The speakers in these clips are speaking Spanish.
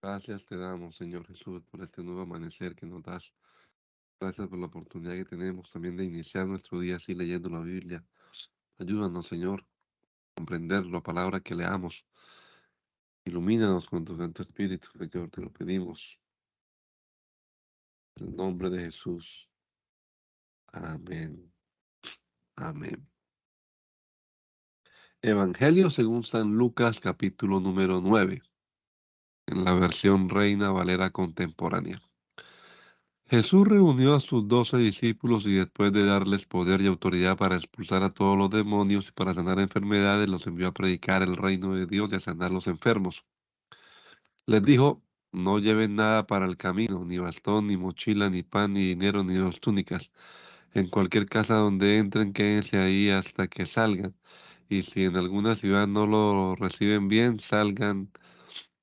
Gracias te damos, Señor Jesús, por este nuevo amanecer que nos das. Gracias por la oportunidad que tenemos también de iniciar nuestro día así leyendo la Biblia. Ayúdanos, Señor, a comprender la palabra que leamos. Ilumínanos con tu Santo Espíritu, Señor, te lo pedimos. En el nombre de Jesús. Amén. Amén. Evangelio según San Lucas, capítulo número 9, en la versión Reina Valera contemporánea. Jesús reunió a sus 12 discípulos y después de darles poder y autoridad para expulsar a todos los demonios y para sanar enfermedades, los envió a predicar el reino de Dios y a sanar los enfermos. Les dijo, no lleven nada para el camino, ni bastón, ni mochila, ni pan, ni dinero, ni dos túnicas. En cualquier casa donde entren, quédense ahí hasta que salgan. Y si en alguna ciudad no lo reciben bien, salgan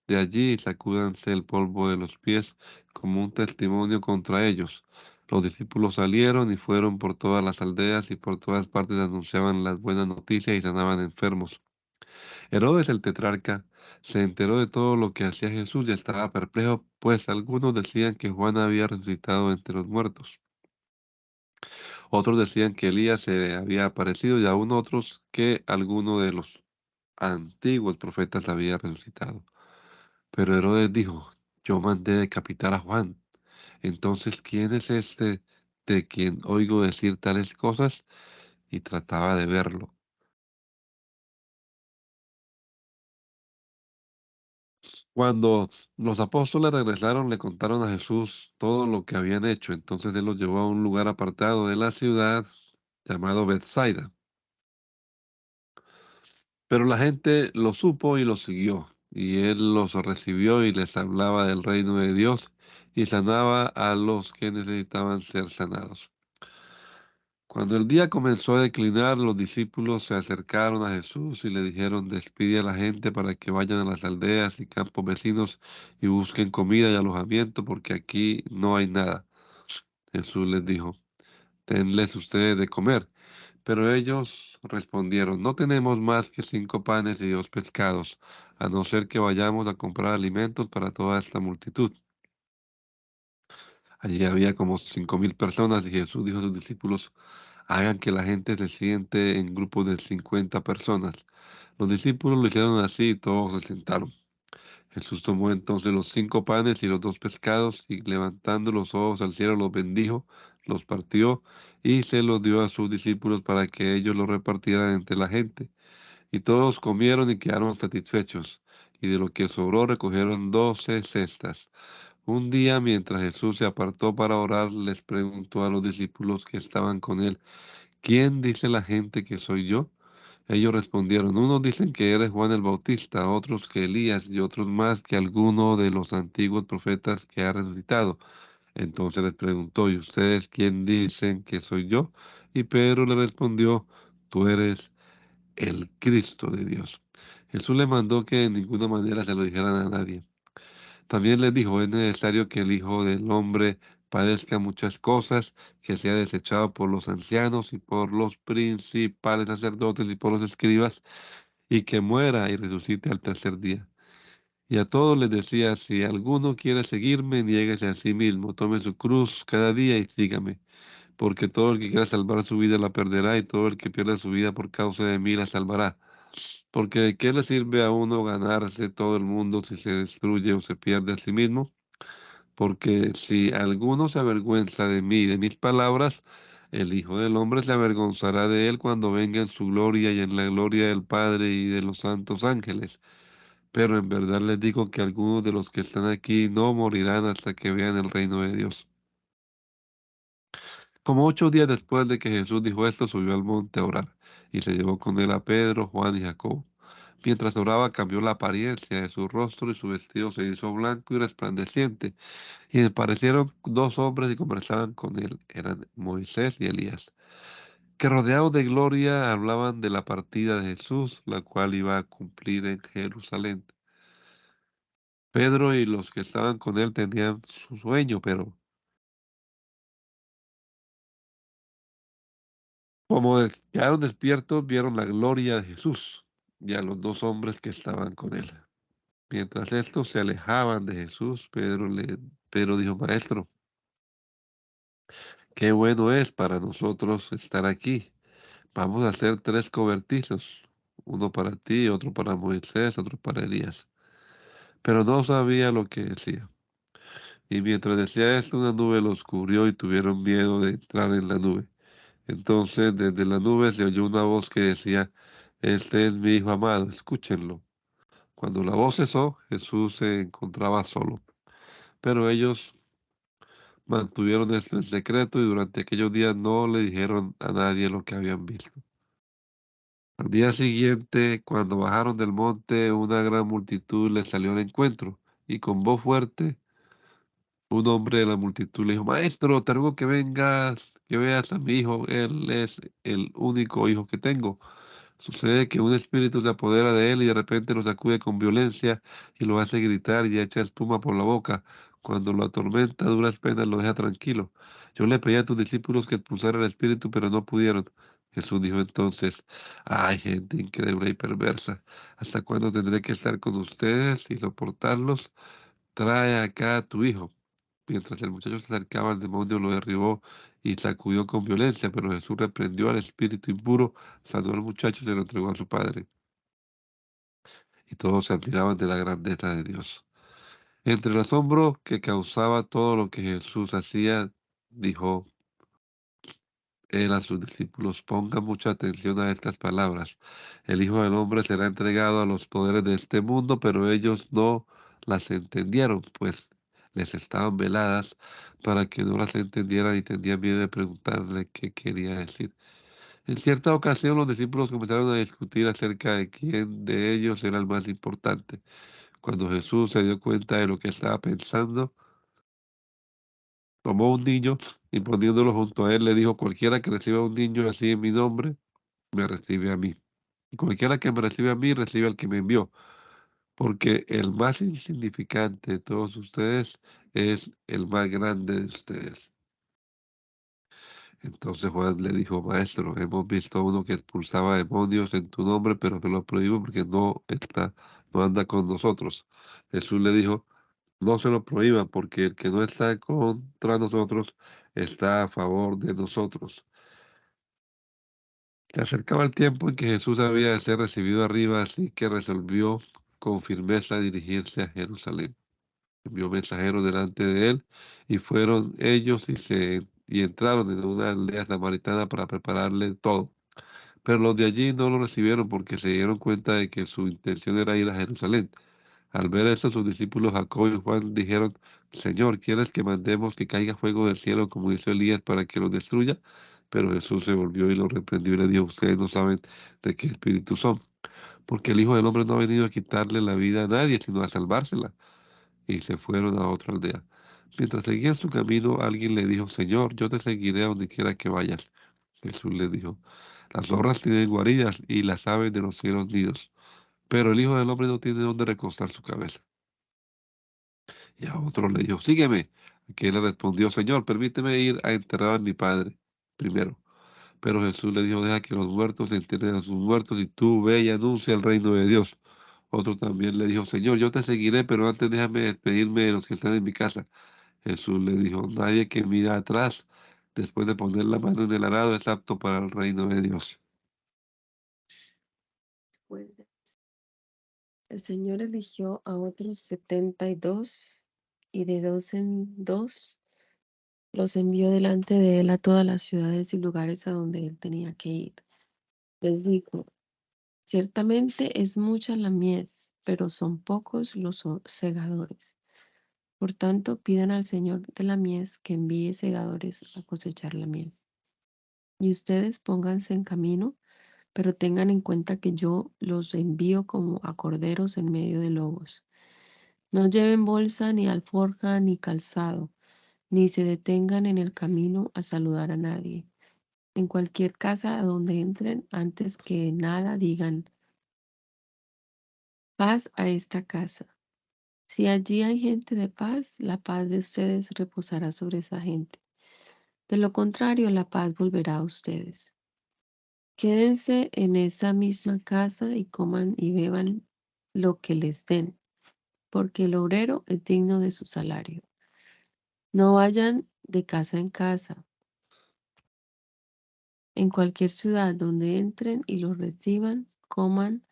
de allí y sacúdanse el polvo de los pies como un testimonio contra ellos. Los discípulos salieron y fueron por todas las aldeas y por todas partes anunciaban las buenas noticias y sanaban enfermos. Herodes el tetrarca se enteró de todo lo que hacía Jesús y estaba perplejo, pues algunos decían que Juan había resucitado entre los muertos. Otros decían que Elías se había aparecido y aún otros que alguno de los antiguos profetas había resucitado. Pero Herodes dijo, yo mandé decapitar a Juan. Entonces, ¿quién es este de quien oigo decir tales cosas? Y trataba de verlo. Cuando los apóstoles regresaron, le contaron a Jesús todo lo que habían hecho. Entonces él los llevó a un lugar apartado de la ciudad llamado Bethsaida. Pero la gente lo supo y lo siguió. Y él los recibió y les hablaba del reino de Dios y sanaba a los que necesitaban ser sanados. Cuando el día comenzó a declinar, los discípulos se acercaron a Jesús y le dijeron, despide a la gente para que vayan a las aldeas y campos vecinos y busquen comida y alojamiento, porque aquí no hay nada. Jesús les dijo, denles ustedes de comer. Pero ellos respondieron, no tenemos más que 5 panes y 2 pescados, a no ser que vayamos a comprar alimentos para toda esta multitud. Allí había como 5.000 personas y Jesús dijo a sus discípulos, hagan que la gente se siente en grupos de 50 personas. Los discípulos lo hicieron así y todos se sentaron. Jesús tomó entonces los 5 panes y los 2 pescados y levantando los ojos al cielo los bendijo, los partió y se los dio a sus discípulos para que ellos los repartieran entre la gente. Y todos comieron y quedaron satisfechos. Y de lo que sobró recogieron 12 cestas. Un día, mientras Jesús se apartó para orar, les preguntó a los discípulos que estaban con él, ¿quién dice la gente que soy yo? Ellos respondieron, unos dicen que eres Juan el Bautista, otros que Elías y otros más que alguno de los antiguos profetas que ha resucitado. Entonces les preguntó, ¿y ustedes quién dicen que soy yo? Y Pedro le respondió, tú eres el Cristo de Dios. Jesús le mandó que de ninguna manera se lo dijeran a nadie. También les dijo, es necesario que el Hijo del Hombre padezca muchas cosas, que sea desechado por los ancianos y por los principales sacerdotes y por los escribas, y que muera y resucite al tercer día. Y a todos les decía, si alguno quiere seguirme, niéguese a sí mismo, tome su cruz cada día y sígame. Porque todo el que quiera salvar su vida la perderá, y todo el que pierda su vida por causa de mí la salvará. Porque ¿de qué le sirve a uno ganarse todo el mundo si se destruye o se pierde a sí mismo? Porque si alguno se avergüenza de mí y de mis palabras, el Hijo del Hombre se avergonzará de él cuando venga en su gloria y en la gloria del Padre y de los santos ángeles. Pero en verdad les digo que algunos de los que están aquí no morirán hasta que vean el reino de Dios. Como 8 días después de que Jesús dijo esto, subió al monte a orar, y se llevó con él a Pedro, Juan y Jacobo. Mientras oraba, cambió la apariencia de su rostro y su vestido se hizo blanco y resplandeciente. Y le aparecieron 2 hombres y conversaban con él. Eran Moisés y Elías, que rodeados de gloria hablaban de la partida de Jesús, la cual iba a cumplir en Jerusalén. Pedro y los que estaban con él tenían su sueño, pero como quedaron despiertos, vieron la gloria de Jesús y a los 2 hombres que estaban con él. Mientras estos se alejaban de Jesús, Pedro dijo, Maestro, qué bueno es para nosotros estar aquí. Vamos a hacer 3 cobertizos, uno para ti, otro para Moisés, otro para Elías. Pero no sabía lo que decía. Y mientras decía esto, una nube los cubrió y tuvieron miedo de entrar en la nube. Entonces, desde la nube se oyó una voz que decía, Este es mi Hijo amado, escúchenlo. Cuando la voz cesó, Jesús se encontraba solo. Pero ellos mantuvieron esto en secreto y durante aquellos días no le dijeron a nadie lo que habían visto. Al día siguiente, cuando bajaron del monte, una gran multitud les salió al encuentro y con voz fuerte, un hombre de la multitud le dijo, Maestro, te ruego que vengas, que veas a mi hijo, él es el único hijo que tengo. Sucede que un espíritu se apodera de él y de repente lo sacude con violencia y lo hace gritar y echa espuma por la boca. Cuando lo atormenta, a duras penas lo deja tranquilo. Yo le pedí a tus discípulos que expulsaran el espíritu, pero no pudieron. Jesús dijo entonces, ay, gente incrédula y perversa, ¿hasta cuándo tendré que estar con ustedes y soportarlos? Trae acá a tu hijo. Mientras el muchacho se acercaba, el demonio lo derribó y sacudió con violencia, pero Jesús reprendió al espíritu impuro, sanó al muchacho y se lo entregó a su padre. Y todos se admiraban de la grandeza de Dios. Entre el asombro que causaba todo lo que Jesús hacía, dijo él a sus discípulos, pongan mucha atención a estas palabras. El Hijo del Hombre será entregado a los poderes de este mundo, pero ellos no las entendieron, pues les estaban veladas para que no las entendieran y tenían miedo de preguntarle qué quería decir. En cierta ocasión los discípulos comenzaron a discutir acerca de quién de ellos era el más importante. Cuando Jesús se dio cuenta de lo que estaba pensando, tomó un niño y poniéndolo junto a él le dijo, cualquiera que reciba un niño así en mi nombre, me recibe a mí. Y cualquiera que me recibe a mí, recibe al que me envió. Porque el más insignificante de todos ustedes es el más grande de ustedes. Entonces Juan le dijo, Maestro, hemos visto a uno que expulsaba demonios en tu nombre, pero se lo prohíbo porque no anda con nosotros. Jesús le dijo, no se lo prohíban, porque el que no está contra nosotros está a favor de nosotros. Se acercaba el tiempo en que Jesús había de ser recibido arriba, así que resolvió con firmeza dirigirse a Jerusalén. Envió mensajeros delante de él y fueron ellos y entraron en una aldea samaritana para prepararle todo. Pero los de allí no lo recibieron porque se dieron cuenta de que su intención era ir a Jerusalén. Al ver esto, sus discípulos Jacob y Juan dijeron, Señor, ¿quieres que mandemos que caiga fuego del cielo como hizo Elías para que los destruya? Pero Jesús se volvió y los reprendió y le dijo, ustedes no saben de qué espíritu son, porque el Hijo del Hombre no ha venido a quitarle la vida a nadie, sino a salvársela. Y se fueron a otra aldea. Mientras seguían su camino, alguien le dijo, Señor, yo te seguiré a donde quiera que vayas. Jesús le dijo, las zorras tienen guaridas y las aves de los cielos nidos, pero el Hijo del Hombre no tiene dónde recostar su cabeza. Y a otro le dijo, sígueme. Aquel le respondió, Señor, permíteme ir a enterrar a mi padre primero. Pero Jesús le dijo, deja que los muertos entierren a sus muertos y tú ve y anuncia el reino de Dios. Otro también le dijo, Señor, yo te seguiré, pero antes déjame despedirme de los que están en mi casa. Jesús le dijo, nadie que mira atrás después de poner la mano en el arado es apto para el reino de Dios. Después el Señor eligió a otros 72 y de dos en dos los envió delante de él a todas las ciudades y lugares a donde él tenía que ir. Les dijo, ciertamente es mucha la mies, pero son pocos los segadores. Por tanto, pidan al Señor de la mies que envíe segadores a cosechar la mies. Y ustedes pónganse en camino, pero tengan en cuenta que yo los envío como a corderos en medio de lobos. No lleven bolsa, ni alforja, ni calzado, ni se detengan en el camino a saludar a nadie. En cualquier casa a donde entren, antes que nada digan, paz a esta casa. Si allí hay gente de paz, la paz de ustedes reposará sobre esa gente. De lo contrario, la paz volverá a ustedes. Quédense en esa misma casa y coman y beban lo que les den, porque el obrero es digno de su salario. No vayan de casa en casa. En cualquier ciudad donde entren y los reciban, coman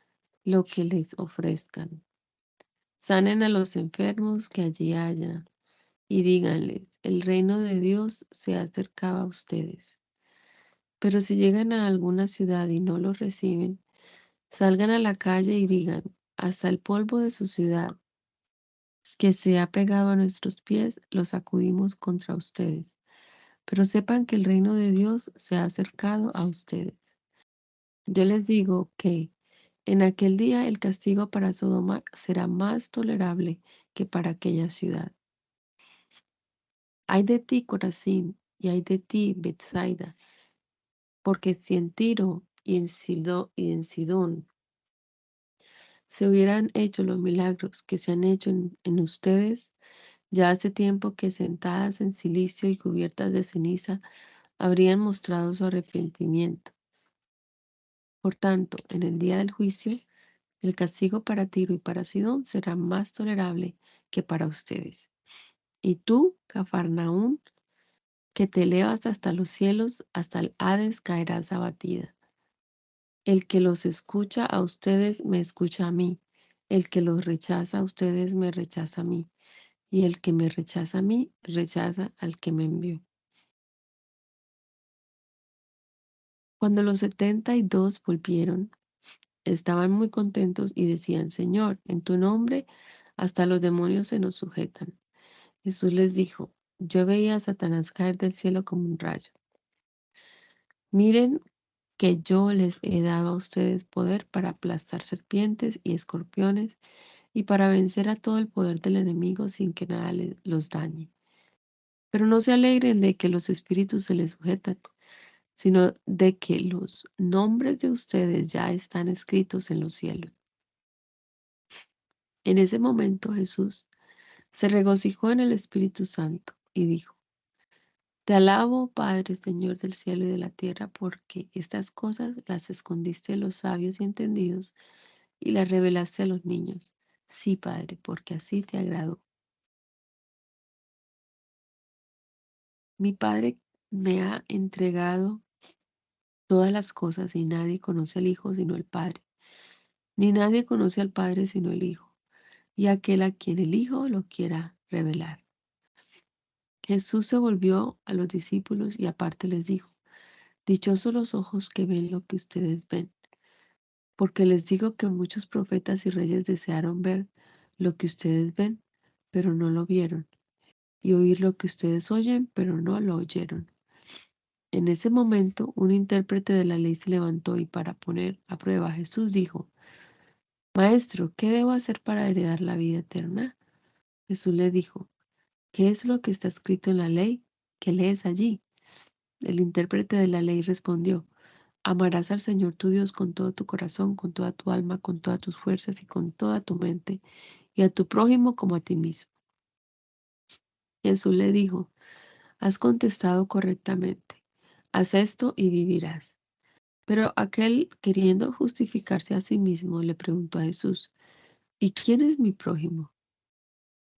lo que les ofrezcan. Sanen a los enfermos que allí haya y díganles, el reino de Dios se ha acercado a ustedes. Pero si llegan a alguna ciudad y no los reciben, salgan a la calle y digan, hasta el polvo de su ciudad, que se ha pegado a nuestros pies, los sacudimos contra ustedes. Pero sepan que el reino de Dios se ha acercado a ustedes. Yo les digo que en aquel día el castigo para Sodoma será más tolerable que para aquella ciudad. Ay de ti, Corazín, y ay de ti, Betsaida, porque si en Tiro y en Sidón se hubieran hecho los milagros que se han hecho en ustedes, ya hace tiempo que sentadas en silicio y cubiertas de ceniza habrían mostrado su arrepentimiento. Por tanto, en el día del juicio, el castigo para Tiro y para Sidón será más tolerable que para ustedes. Y tú, Cafarnaúm, que te elevas hasta los cielos, hasta el Hades caerás abatida. El que los escucha a ustedes me escucha a mí. El que los rechaza a ustedes me rechaza a mí. Y el que me rechaza a mí, rechaza al que me envió. Cuando los 72 volvieron, estaban muy contentos y decían, Señor, en tu nombre hasta los demonios se nos sujetan. Jesús les dijo, yo veía a Satanás caer del cielo como un rayo. Miren que yo les he dado a ustedes poder para aplastar serpientes y escorpiones y para vencer a todo el poder del enemigo sin que nada los dañe. Pero no se alegren de que los espíritus se les sujetan, sino de que los nombres de ustedes ya están escritos en los cielos. En ese momento Jesús se regocijó en el Espíritu Santo y dijo, Te alabo, Padre, Señor del cielo y de la tierra, porque estas cosas las escondiste de los sabios y entendidos y las revelaste a los niños. Sí, Padre, porque así te agradó. Mi Padre me ha entregado todas las cosas y nadie conoce al Hijo sino el Padre, ni nadie conoce al Padre sino el Hijo, y aquel a quien el Hijo lo quiera revelar. Jesús se volvió a los discípulos y aparte les dijo, Dichosos los ojos que ven lo que ustedes ven, porque les digo que muchos profetas y reyes desearon ver lo que ustedes ven, pero no lo vieron, y oír lo que ustedes oyen, pero no lo oyeron. En ese momento, un intérprete de la ley se levantó y para poner a prueba a Jesús dijo, Maestro, ¿qué debo hacer para heredar la vida eterna? Jesús le dijo, ¿qué es lo que está escrito en la ley? ¿Qué lees allí? El intérprete de la ley respondió, Amarás al Señor tu Dios con todo tu corazón, con toda tu alma, con todas tus fuerzas y con toda tu mente, y a tu prójimo como a ti mismo. Jesús le dijo, Has contestado correctamente, haz esto y vivirás. Pero aquel, queriendo justificarse a sí mismo, le preguntó a Jesús, ¿y quién es mi prójimo?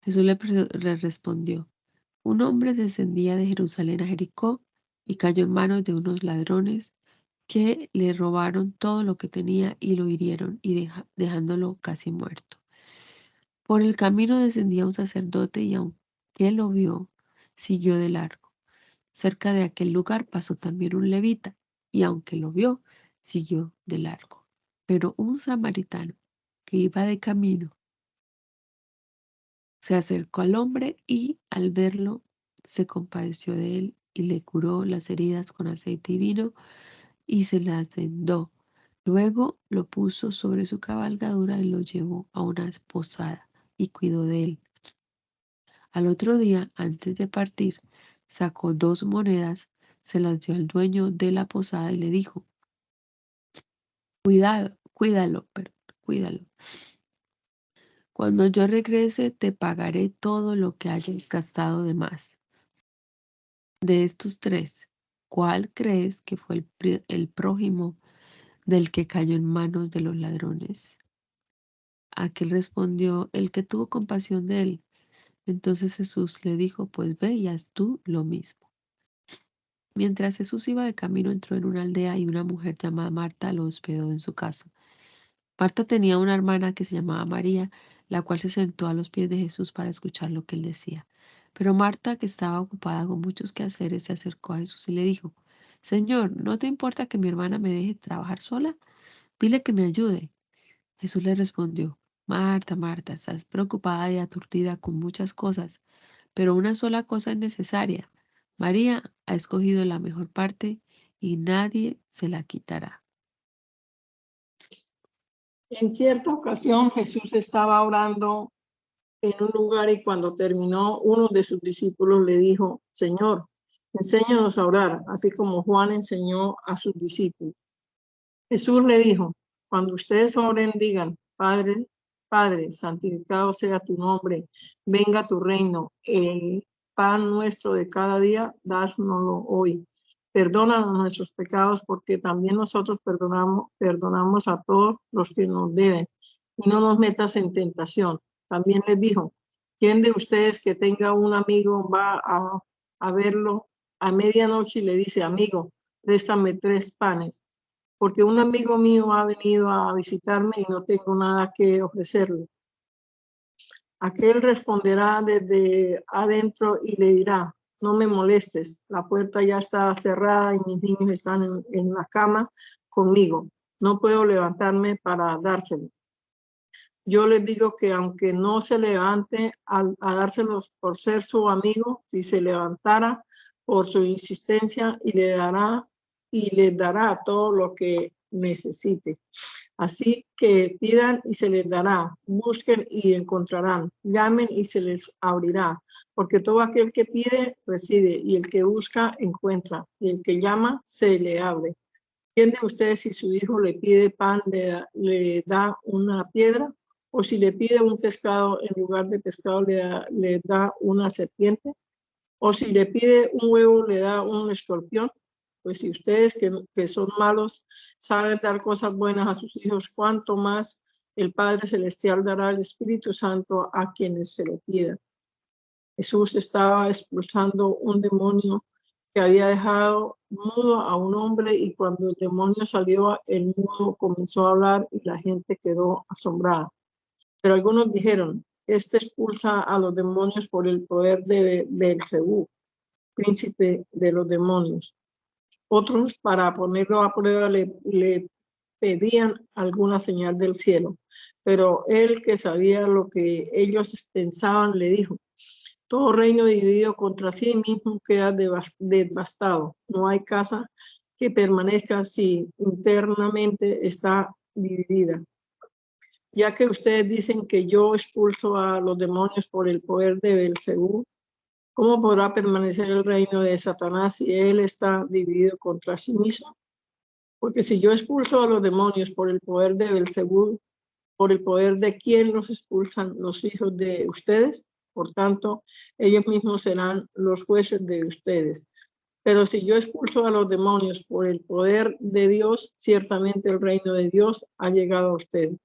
Jesús le respondió, un hombre descendía de Jerusalén a Jericó y cayó en manos de unos ladrones que le robaron todo lo que tenía y lo hirieron y dejándolo casi muerto. Por el camino descendía un sacerdote y aunque lo vio, siguió de largo. Cerca de aquel lugar pasó también un levita y aunque lo vio, siguió de largo. Pero un samaritano que iba de camino se acercó al hombre y al verlo se compadeció de él y le curó las heridas con aceite y vino y se las vendó. Luego lo puso sobre su cabalgadura y lo llevó a una posada y cuidó de él. Al otro día, antes de partir, sacó 2 monedas, se las dio al dueño de la posada y le dijo, cuídalo. Cuando yo regrese, te pagaré todo lo que hayas gastado de más. De estos 3, ¿cuál crees que fue el prójimo del que cayó en manos de los ladrones? Aquel respondió: el que tuvo compasión de él. Entonces Jesús le dijo: pues ve y haz tú lo mismo. Mientras Jesús iba de camino, entró en una aldea y una mujer llamada Marta lo hospedó en su casa. Marta tenía una hermana que se llamaba María, la cual se sentó a los pies de Jesús para escuchar lo que él decía. Pero Marta, que estaba ocupada con muchos quehaceres, se acercó a Jesús y le dijo: Señor, ¿no te importa que mi hermana me deje trabajar sola? Dile que me ayude. Jesús le respondió: Marta, Marta, estás preocupada y aturdida con muchas cosas, pero una sola cosa es necesaria. María ha escogido la mejor parte y nadie se la quitará. En cierta ocasión Jesús estaba orando en un lugar y cuando terminó, uno de sus discípulos le dijo: Señor, enséñanos a orar, así como Juan enseñó a sus discípulos. Jesús le dijo: cuando ustedes oren, digan: Padre, Padre, santificado sea tu nombre, venga tu reino, el pan nuestro de cada día, dánoslo hoy. Perdónanos nuestros pecados, porque también nosotros perdonamos a todos los que nos deben. Y no nos metas en tentación. También les dijo: ¿quién de ustedes que tenga un amigo va a verlo a medianoche y le dice: amigo, préstame 3 panes? Porque un amigo mío ha venido a visitarme y no tengo nada que ofrecerle. Aquel responderá desde adentro y le dirá: no me molestes, la puerta ya está cerrada y mis niños están en la cama conmigo. No puedo levantarme para dárselo. Yo les digo que aunque no se levante a dárselos por ser su amigo, si se levantara por su insistencia y les dará todo lo que necesite. Así que pidan y se les dará, busquen y encontrarán, llamen y se les abrirá, porque todo aquel que pide, recibe, y el que busca, encuentra, y el que llama, se le abre. ¿Quién de ustedes, si su hijo le pide pan, le da una piedra? ¿O si le pide un pescado, en lugar de pescado le da una serpiente? ¿O si le pide un huevo, le da un escorpión? Pues si ustedes que son malos saben dar cosas buenas a sus hijos, ¿cuánto más el Padre Celestial dará el Espíritu Santo a quienes se lo pidan? Jesús estaba expulsando un demonio que había dejado mudo a un hombre, y cuando el demonio salió, el mudo comenzó a hablar y la gente quedó asombrada. Pero algunos dijeron: este expulsa a los demonios por el poder de Beelzebú, príncipe de los demonios. Otros, para ponerlo a prueba, le pedían alguna señal del cielo. Pero él, que sabía lo que ellos pensaban, le dijo: todo reino dividido contra sí mismo queda devastado. No hay casa que permanezca si internamente está dividida. Ya que ustedes dicen que yo expulso a los demonios por el poder de Beelzebú, ¿cómo podrá permanecer el reino de Satanás si él está dividido contra sí mismo? Porque si yo expulso a los demonios por el poder de Beelzebú, ¿por el poder de quién los expulsan los hijos de ustedes? Por tanto, ellos mismos serán los jueces de ustedes. Pero si yo expulso a los demonios por el poder de Dios, ciertamente el reino de Dios ha llegado a ustedes.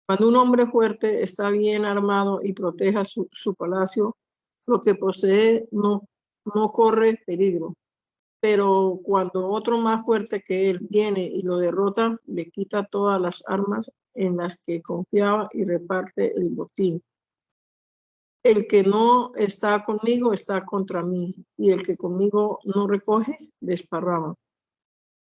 Cuando un hombre fuerte está bien armado y proteja su palacio, lo que posee no corre peligro. Pero cuando otro más fuerte que él viene y lo derrota, le quita todas las armas en las que confiaba y reparte el botín. El que no está conmigo está contra mí, y el que conmigo no recoge, desparrama.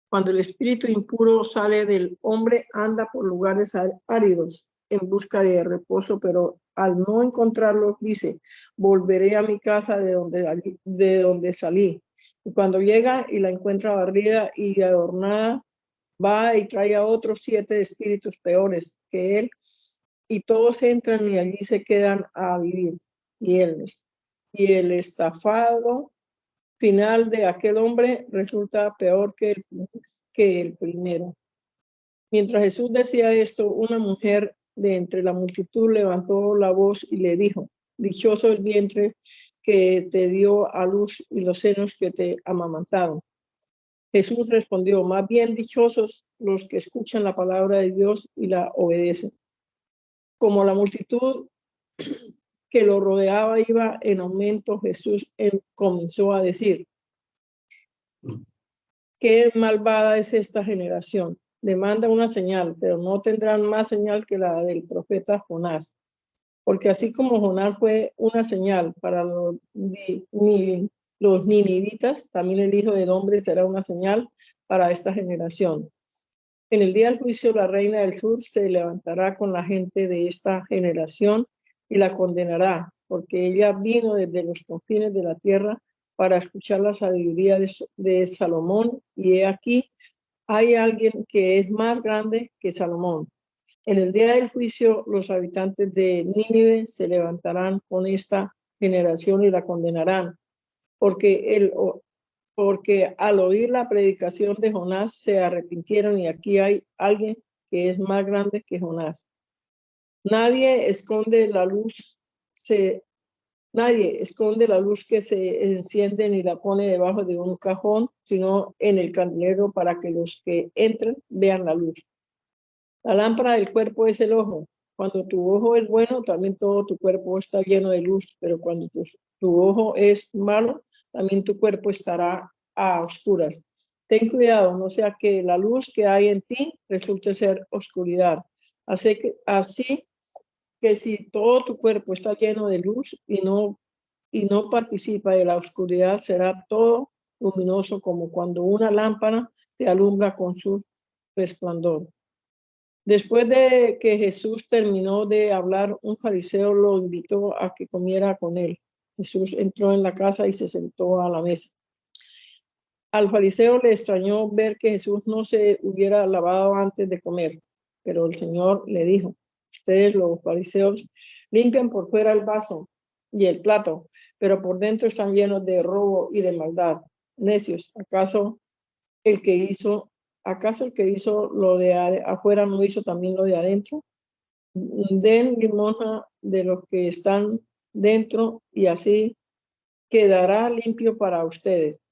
Cuando el espíritu impuro sale del hombre, anda por lugares áridos en busca de reposo, pero al no encontrarlo, dice: volveré a mi casa de donde salí. Y cuando llega y la encuentra barrida y adornada, va y trae a otros 7 espíritus peores que él, y todos entran y allí se quedan a vivir. Y el estafado final de aquel hombre resulta peor que el primero. Mientras Jesús decía esto, una mujer de entre la multitud levantó la voz y le dijo: dichoso el vientre que te dio a luz y los senos que te amamantaron. Jesús respondió: más bien dichosos los que escuchan la palabra de Dios y la obedecen. Como la multitud que lo rodeaba iba en aumento, Jesús comenzó a decir: qué malvada es esta generación. Demanda una señal, pero no tendrán más señal que la del profeta Jonás. Porque así como Jonás fue una señal para los ninivitas, también el Hijo del Hombre será una señal para esta generación. En el día del juicio, la reina del sur se levantará con la gente de esta generación y la condenará, porque ella vino desde los confines de la tierra para escuchar la sabiduría de Salomón, y he aquí, hay alguien que es más grande que Salomón. En el día del juicio, los habitantes de Nínive se levantarán con esta generación y la condenarán, porque al oír la predicación de Jonás se arrepintieron, y aquí hay alguien que es más grande que Jonás. Nadie esconde la luz que se enciende ni la pone debajo de un cajón, sino en el candelero, para que los que entren vean la luz. La lámpara del cuerpo es el ojo. Cuando tu ojo es bueno, también todo tu cuerpo está lleno de luz, pero cuando tu ojo es malo, también tu cuerpo estará a oscuras. Ten cuidado, no sea que la luz que hay en ti resulte ser oscuridad. Así que si todo tu cuerpo está lleno de luz y no participa de la oscuridad, será todo luminoso, como cuando una lámpara te alumbra con su resplandor. Después de que Jesús terminó de hablar, un fariseo lo invitó a que comiera con él. Jesús entró en la casa y se sentó a la mesa. Al fariseo le extrañó ver que Jesús no se hubiera lavado antes de comer, pero el Señor le dijo: ustedes, los fariseos, limpian por fuera el vaso y el plato, pero por dentro están llenos de robo y de maldad. Necios, ¿acaso el que hizo lo de afuera no hizo también lo de adentro? Den limosna de los que están dentro, y así quedará limpio para ustedes.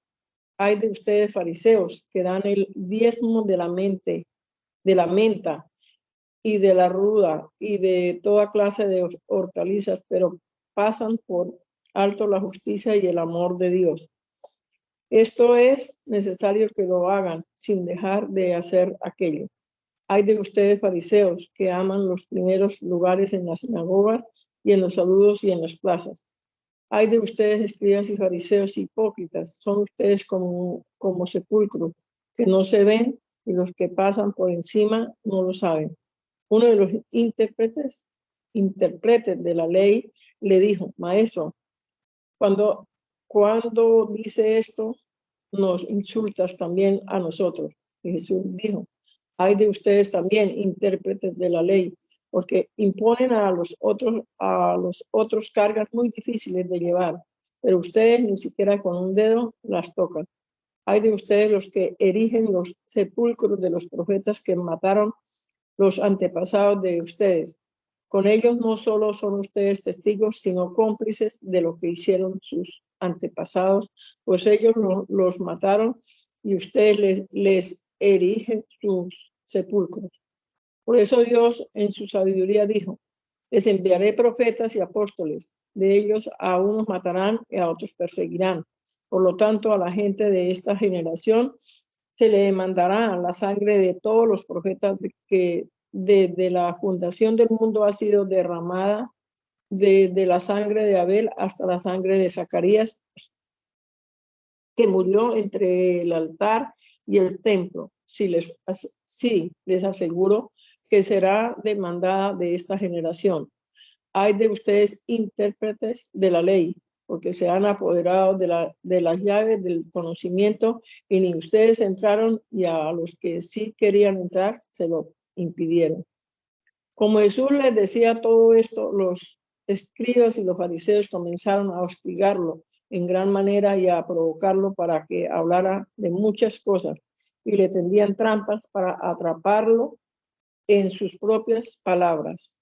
Hay de ustedes, fariseos, que dan el diezmo de la menta y de la ruda y de toda clase de hortalizas, pero pasan por alto la justicia y el amor de Dios. Esto es necesario que lo hagan sin dejar de hacer aquello. Hay de ustedes, fariseos, que aman los primeros lugares en las sinagogas y en los saludos y en las plazas. Hay de ustedes, escribas y fariseos hipócritas, son ustedes como sepulcros, que no se ven, y los que pasan por encima no lo saben. Uno de los intérpretes de la ley le dijo: maestro, cuando dice esto, nos insultas también a nosotros. Y Jesús dijo: hay de ustedes también, intérpretes de la ley, porque imponen a los otros cargas muy difíciles de llevar, pero ustedes ni siquiera con un dedo las tocan. Hay de ustedes los que erigen los sepulcros de los profetas que mataron los antepasados de ustedes. Con ellos no solo son ustedes testigos, sino cómplices de lo que hicieron sus antepasados, pues ellos los mataron y ustedes les erigen sus sepulcros. Por eso Dios en su sabiduría dijo: les enviaré profetas y apóstoles, de ellos a unos matarán y a otros perseguirán. Por lo tanto, a la gente de esta generación se le demandará la sangre de todos los profetas que desde la fundación del mundo ha sido derramada, desde la sangre de Abel hasta la sangre de Zacarías, que murió entre el altar y el templo. Sí, les aseguro que será demandada de esta generación. Hay de ustedes, intérpretes de la ley, porque se han apoderado de las llaves del conocimiento, y ni ustedes entraron, y a los que sí querían entrar se lo impidieron. Como Jesús les decía todo esto, los escribas y los fariseos comenzaron a hostigarlo en gran manera y a provocarlo para que hablara de muchas cosas, y le tendían trampas para atraparlo en sus propias palabras.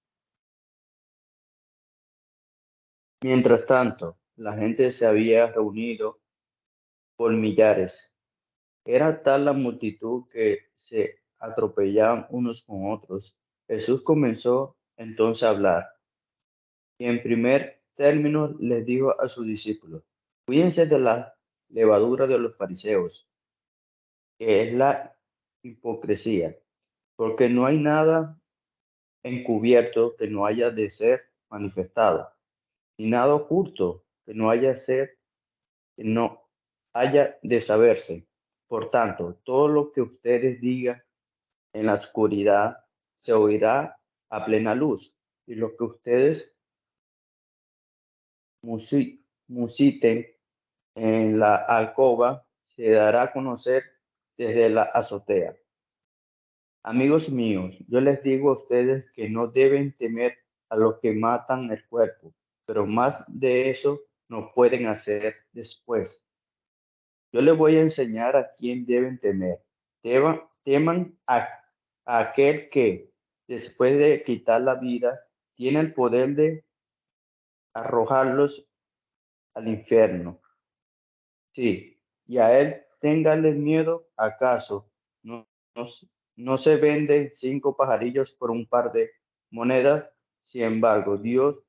Mientras tanto, la gente se había reunido por millares. Era tal la multitud que se atropellaban unos con otros. Jesús comenzó entonces a hablar. Y en primer término les dijo a sus discípulos: cuídense de la levadura de los fariseos, que es la hipocresía, porque no hay nada encubierto que no haya de ser manifestado, ni nada oculto que no haya de saberse. Por tanto, todo lo que ustedes digan en la oscuridad se oirá a plena luz, y lo que ustedes musiten en la alcoba se dará a conocer desde la azotea. Amigos míos, yo les digo a ustedes que no deben temer a los que matan el cuerpo, pero más de eso no pueden hacer después. Yo les voy a enseñar a quién deben temer. Teman a aquel que, después de quitar la vida, tiene el poder de arrojarlos al infierno. Sí, y a él ténganle miedo. ¿Acaso no, no, no se venden 5 pajarillos por un par de monedas? Sin embargo, Dios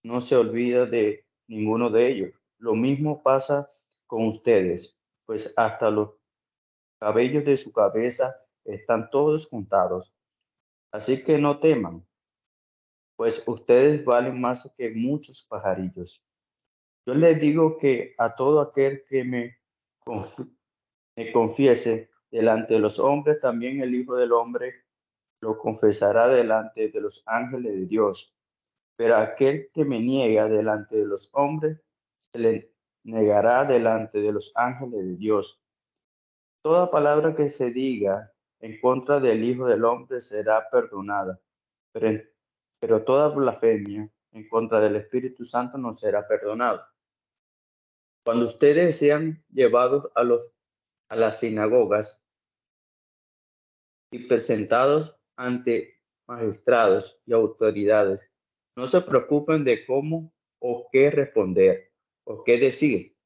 no se olvida de ninguno de ellos. Lo mismo pasa con ustedes, pues hasta los cabellos de su cabeza están todos contados. Así que no teman, pues ustedes valen más que muchos pajarillos. Yo les digo que a todo aquel que me confiese delante de los hombres, también el Hijo del Hombre lo confesará delante de los ángeles de Dios. Pero aquel que me niega delante de los hombres, se le negará delante de los ángeles de Dios. Toda palabra que se diga en contra del Hijo del Hombre será perdonada, pero toda blasfemia en contra del Espíritu Santo no será perdonada. Cuando ustedes sean llevados a las sinagogas y presentados ante magistrados y autoridades, no se preocupen de cómo o qué responder o qué decir,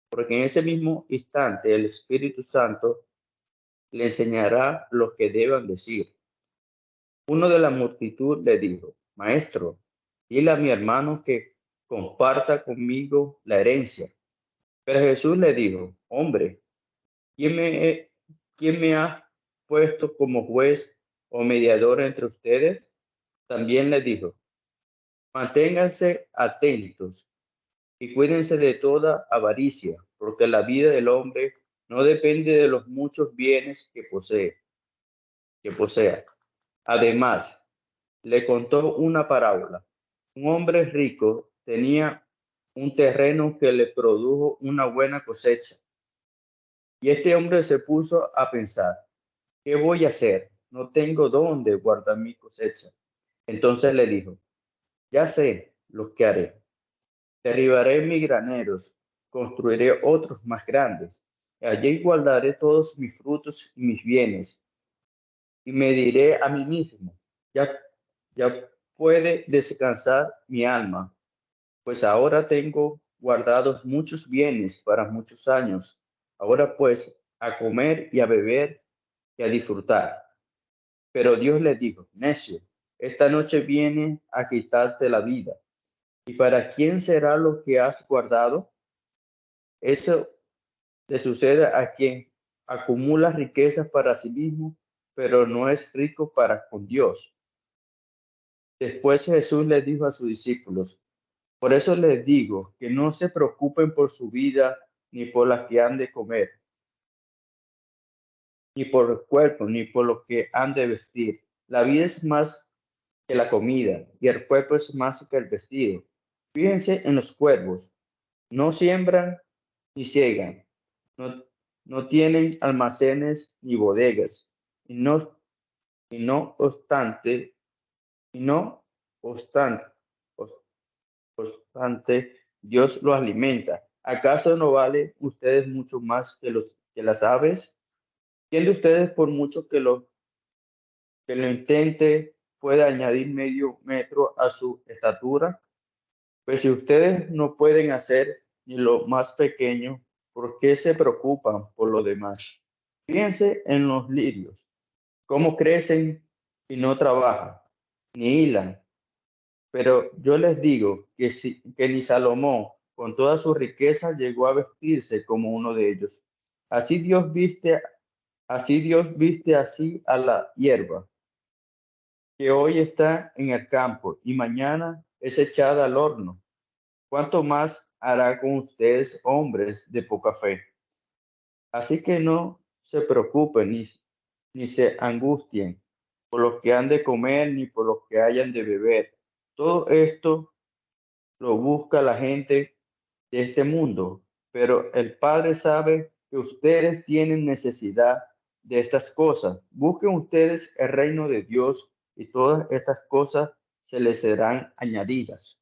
porque en ese mismo instante el Espíritu Santo le enseñará lo que deban decir. Uno de la multitud le dijo: Maestro, dile a mi hermano que comparta conmigo la herencia. Pero Jesús le dijo: Hombre, ¿quién me ha puesto como juez o mediador entre ustedes? También le dijo: manténganse atentos y cuídense de toda avaricia, porque la vida del hombre no depende de los muchos bienes que posea. Además, le contó una parábola. Un hombre rico tenía un terreno que le produjo una buena cosecha. Y este hombre se puso a pensar: ¿qué voy a hacer? No tengo dónde guardar mi cosecha. Entonces le dijo: ya sé lo que haré. Derribaré mis graneros, construiré otros más grandes. Allí guardaré todos mis frutos y mis bienes. Y me diré a mí mismo: ya puede descansar mi alma, pues ahora tengo guardados muchos bienes para muchos años. Ahora pues, a comer y a beber y a disfrutar. Pero Dios le dijo: necio, esta noche viene a quitarte la vida. ¿Y para quién será lo que has guardado? Eso le sucede a quien acumula riquezas para sí mismo, pero no es rico para con Dios. Después Jesús le dijo a sus discípulos: por eso les digo que no se preocupen por su vida, ni por la que han de comer, ni por el cuerpo, ni por lo que han de vestir. La vida es más que la comida, y el cuerpo es más que el vestido. Fíjense en los cuervos: no siembran ni ciegan, no tienen almacenes ni bodegas, y no obstante, Dios los alimenta. ¿Acaso no vale ustedes mucho más que las aves? ¿Quién de ustedes, por mucho que lo intente, puede añadir medio metro a su estatura? Pues si ustedes no pueden hacer ni lo más pequeño, ¿por qué se preocupan por lo demás? Fíjense en los lirios, cómo crecen y no trabajan. ni hilan. Pero yo les digo que ni Salomón, con toda su riqueza, llegó a vestirse como uno de ellos. Así Dios viste así a la hierba, que hoy está en el campo y mañana es echada al horno. ¿Cuánto más hará con ustedes, hombres de poca fe? Así que no se preocupen ni se angustien por lo que han de comer ni por lo que hayan de beber. Todo esto lo busca la gente de este mundo, pero el Padre sabe que ustedes tienen necesidad de estas cosas. Busquen ustedes el reino de Dios y todas estas cosas se les serán añadidas.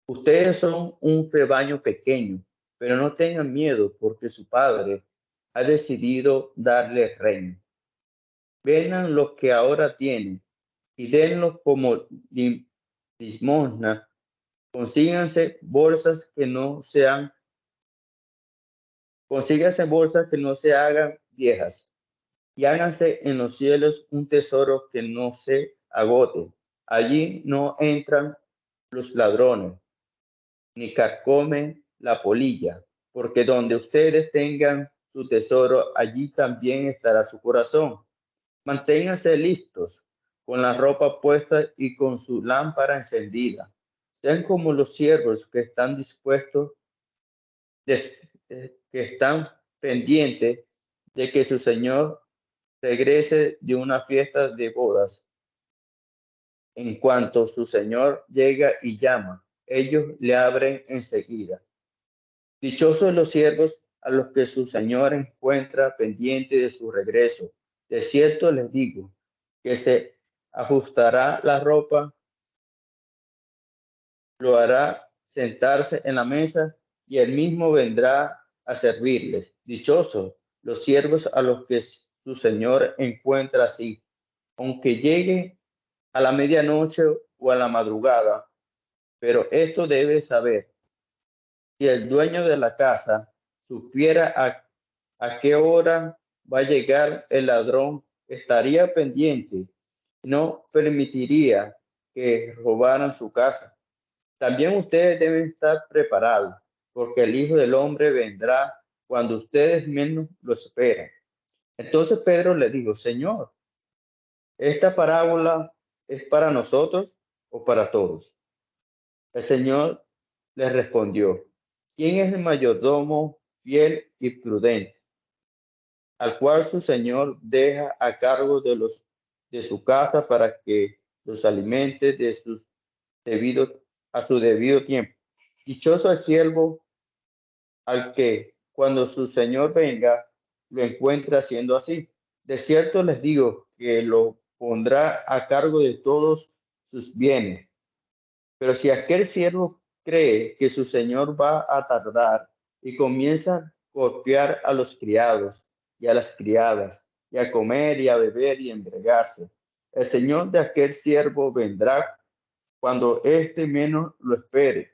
Ustedes son un rebaño pequeño, pero no tengan miedo porque su Padre ha decidido darle el reino. Vendan lo que ahora tienen y denlo como limosna. Consíganse bolsas que no se hagan viejas y háganse en los cielos un tesoro que no se agote. Allí no entran los ladrones ni carcomen la polilla, porque donde ustedes tengan su tesoro, allí también estará su corazón. Manténganse listos, con la ropa puesta y con su lámpara encendida. Sean como los siervos que están dispuestos, que están pendientes de que su señor regrese de una fiesta de bodas. En cuanto su señor llega y llama, ellos le abren enseguida. Dichosos los siervos a los que su señor encuentra pendiente de su regreso. De cierto les digo que se ajustará la ropa, lo hará sentarse en la mesa y él mismo vendrá a servirles. Dichosos los siervos a los que su señor encuentra así, aunque llegue a la medianoche o a la madrugada. Pero esto debe saber, si el dueño de la casa supiera a qué hora va a llegar el ladrón, estaría pendiente, no permitiría que robaran su casa. También ustedes deben estar preparados, porque el Hijo del Hombre vendrá cuando ustedes menos lo esperen. Entonces Pedro le dijo, Señor, ¿esta parábola es para nosotros o para todos? El Señor le respondió, ¿quién es el mayordomo fiel y prudente, al cual su señor deja a cargo de su casa para que los alimente a su debido tiempo? Dichoso el siervo al que cuando su señor venga lo encuentre haciendo así. De cierto les digo que lo pondrá a cargo de todos sus bienes. Pero si aquel siervo cree que su señor va a tardar y comienza a golpear a los criados y a las criadas, y a comer y a beber y embriagarse, el señor de aquel siervo vendrá cuando éste menos lo espere,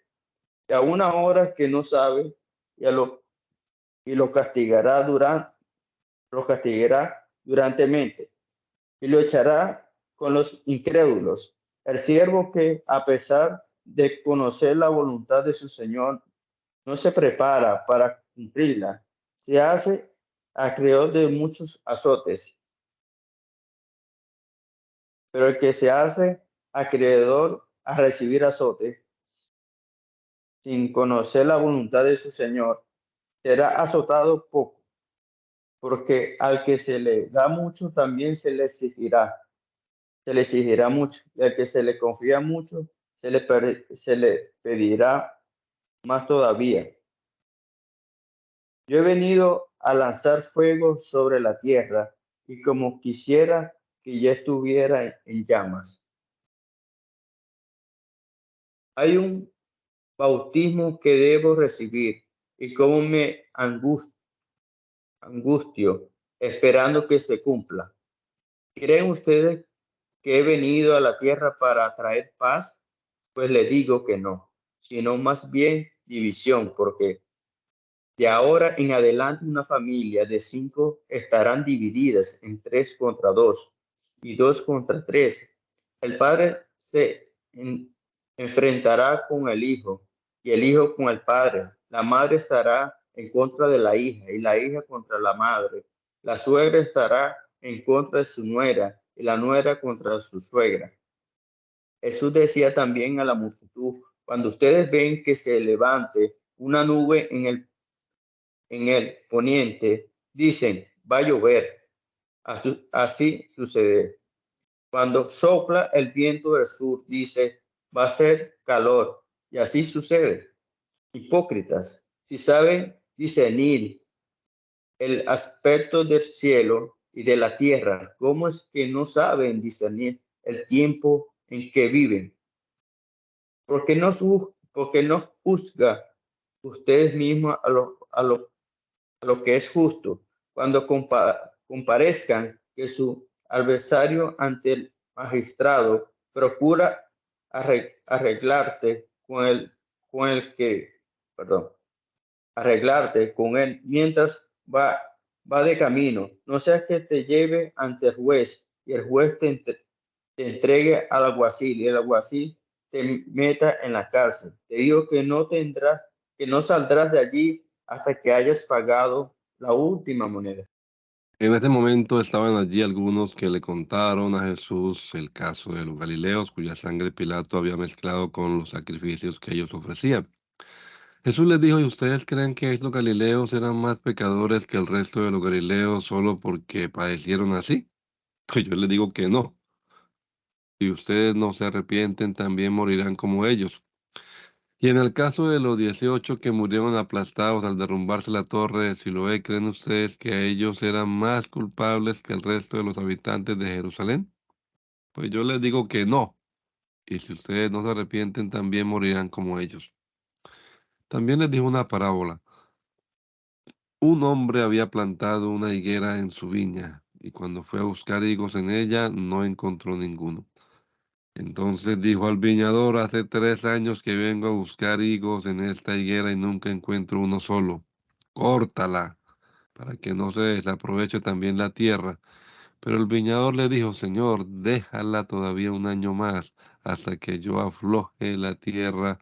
y a una hora que no sabe, y lo castigará durantemente, y lo echará con los incrédulos. El siervo que, a pesar de conocer la voluntad de su señor, no se prepara para cumplirla, se hace acreedor de muchos azotes. Pero el que se hace acreedor a recibir azote sin conocer la voluntad de su señor, será azotado poco, porque al que se le da mucho también se le exigirá mucho, y al que se le confía mucho se le pedirá más todavía. Yo he venido a lanzar fuego sobre la tierra, y como quisiera que ya estuviera en llamas. Hay un bautismo que debo recibir, y cómo me angustio esperando que se cumpla. ¿Creen ustedes que he venido a la tierra para traer paz? Pues le digo que no, sino más bien división, porque de ahora en adelante una familia de 5 estarán divididas en 3 contra 2 y 2 contra 3. El padre se enfrentará con el hijo y el hijo con el padre. La madre estará en contra de la hija y la hija contra la madre. La suegra estará en contra de su nuera y la nuera contra su suegra. Jesús decía también a la multitud: cuando ustedes ven que se levante una nube en el poniente, dicen, va a llover. Así sucede. Cuando sopla el viento del sur, dice, va a ser calor. Y así sucede. Hipócritas, si saben discernir el aspecto del cielo y de la tierra, ¿cómo es que no saben discernir el tiempo en que viven? Porque no juzga ustedes mismos a lo que es justo, cuando comparezcan que su adversario ante el magistrado procura arreglarte arreglarte con él mientras va de camino, no sea que te lleve ante el juez y el juez te entregue al alguacil y el alguacil te meta en la cárcel. Te digo que no saldrás de allí hasta que hayas pagado la última moneda. En ese momento estaban allí algunos que le contaron a Jesús el caso de los Galileos, cuya sangre Pilato había mezclado con los sacrificios que ellos ofrecían. Jesús les dijo: ¿y ustedes creen que estos Galileos eran más pecadores que el resto de los Galileos solo porque padecieron así? Pues yo les digo que no. Si ustedes no se arrepienten, también morirán como ellos. Y en el caso de los 18 que murieron aplastados al derrumbarse la torre de Siloé, ¿creen ustedes que ellos eran más culpables que el resto de los habitantes de Jerusalén? Pues yo les digo que no. Y si ustedes no se arrepienten, también morirán como ellos. También les dijo una parábola. Un hombre había plantado una higuera en su viña, y cuando fue a buscar higos en ella, no encontró ninguno. Entonces dijo al viñador: hace 3 años que vengo a buscar higos en esta higuera y nunca encuentro uno solo. Córtala, para que no se desaproveche también la tierra. Pero el viñador le dijo: Señor, déjala todavía un año más, hasta que yo afloje la tierra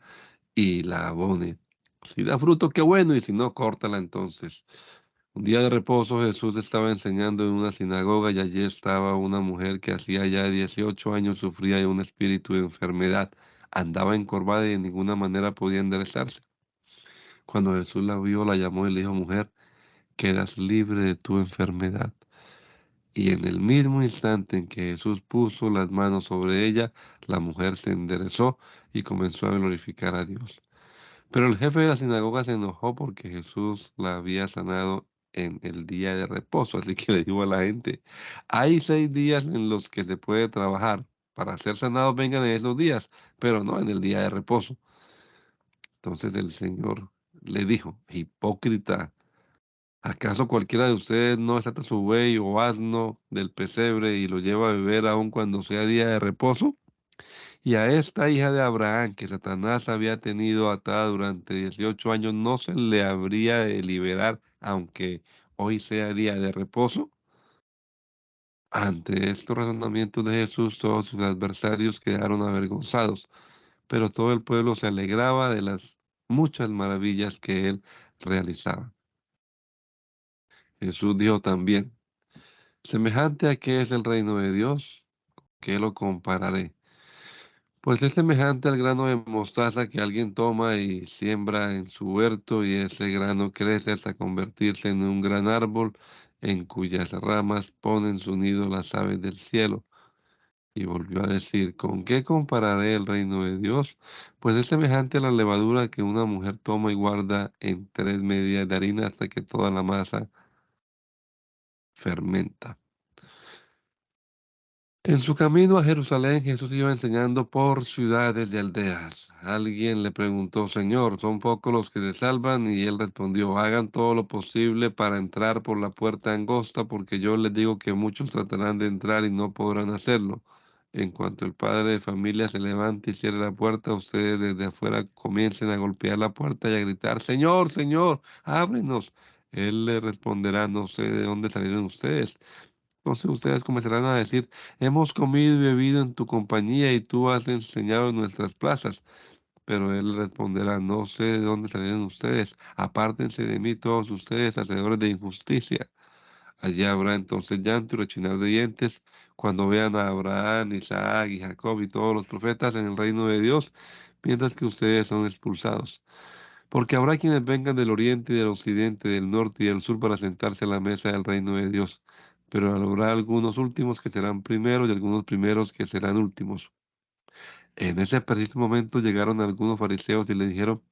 y la abone. Si da fruto, qué bueno, y si no, córtala entonces. Un día de reposo, Jesús estaba enseñando en una sinagoga y allí estaba una mujer que hacía ya 18 años sufría de un espíritu de enfermedad. Andaba encorvada y de ninguna manera podía enderezarse. Cuando Jesús la vio, la llamó y le dijo: mujer, quedas libre de tu enfermedad. Y en el mismo instante en que Jesús puso las manos sobre ella, la mujer se enderezó y comenzó a glorificar a Dios. Pero el jefe de la sinagoga se enojó porque Jesús la había sanado en el día de reposo. Así que le dijo a la gente: hay 6 días en los que se puede trabajar. Para ser sanados vengan en esos días, pero no en el día de reposo. Entonces el Señor le dijo: hipócrita, ¿acaso cualquiera de ustedes no desata su buey o asno del pesebre y lo lleva a beber aun cuando sea día de reposo? Y a esta hija de Abraham, que Satanás había tenido atada durante 18 años, ¿no se le habría de liberar aunque hoy sea día de reposo? Ante estos razonamientos de Jesús, todos sus adversarios quedaron avergonzados, pero todo el pueblo se alegraba de las muchas maravillas que él realizaba. Jesús dijo también: semejante a qué es el reino de Dios, ¿qué lo compararé? Pues es semejante al grano de mostaza que alguien toma y siembra en su huerto, y ese grano crece hasta convertirse en un gran árbol, en cuyas ramas ponen su nido las aves del cielo. Y volvió a decir: ¿con qué compararé el reino de Dios? Pues es semejante a la levadura que una mujer toma y guarda en 3 medidas de harina hasta que toda la masa fermenta. En su camino a Jerusalén, Jesús iba enseñando por ciudades y aldeas. Alguien le preguntó: Señor, ¿son pocos los que se salvan? Y él respondió: hagan todo lo posible para entrar por la puerta angosta, porque yo les digo que muchos tratarán de entrar y no podrán hacerlo. En cuanto el padre de familia se levante y cierre la puerta, ustedes desde afuera comiencen a golpear la puerta y a gritar: Señor, Señor, ábrenos. Él le responderá: no sé de dónde salieron ustedes. Entonces ustedes comenzarán a decir, hemos comido y bebido en tu compañía y tú has enseñado en nuestras plazas. Pero él responderá, no sé de dónde salieron ustedes, apártense de mí todos ustedes, hacedores de injusticia. Allí habrá entonces llanto y rechinar de dientes cuando vean a Abraham, Isaac y Jacob y todos los profetas en el reino de Dios, mientras que ustedes son expulsados. Porque habrá quienes vengan del oriente y del occidente, del norte y del sur para sentarse a la mesa del reino de Dios. Pero habrá algunos últimos que serán primeros y algunos primeros que serán últimos. En ese preciso momento llegaron algunos fariseos y le dijeron,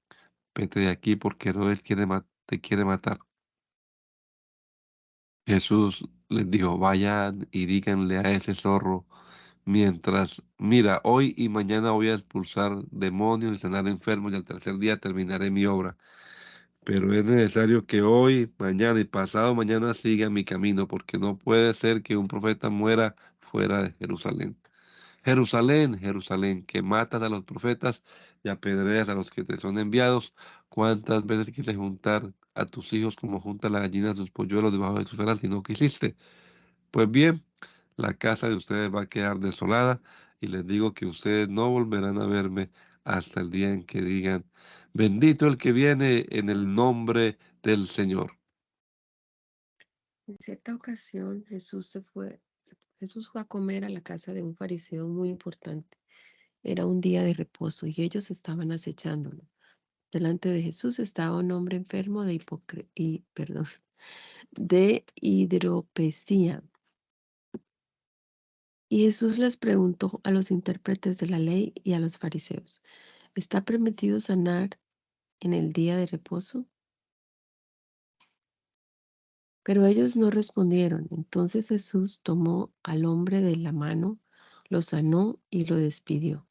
vete de aquí porque Herodes te quiere matar. Jesús les dijo, vayan y díganle a ese zorro, mira, hoy y mañana voy a expulsar demonios y sanar enfermos y al tercer día terminaré mi obra. Pero es necesario que hoy, mañana y pasado mañana siga mi camino, porque no puede ser que un profeta muera fuera de Jerusalén. Jerusalén, Jerusalén, que matas a los profetas y apedreas a los que te son enviados. ¿Cuántas veces quise juntar a tus hijos como junta la gallina a sus polluelos debajo de sus alas y no quisiste? Pues bien, la casa de ustedes va a quedar desolada y les digo que ustedes no volverán a verme hasta el día en que digan, bendito el que viene en el nombre del Señor. En cierta ocasión, Jesús fue a comer a la casa de un fariseo muy importante. Era un día de reposo y ellos estaban acechándolo. Delante de Jesús estaba un hombre enfermo de hidropesía. Y Jesús les preguntó a los intérpretes de la ley y a los fariseos, ¿está permitido sanar en el día de reposo? Pero ellos no respondieron. Entonces Jesús tomó al hombre de la mano, lo sanó y lo despidió.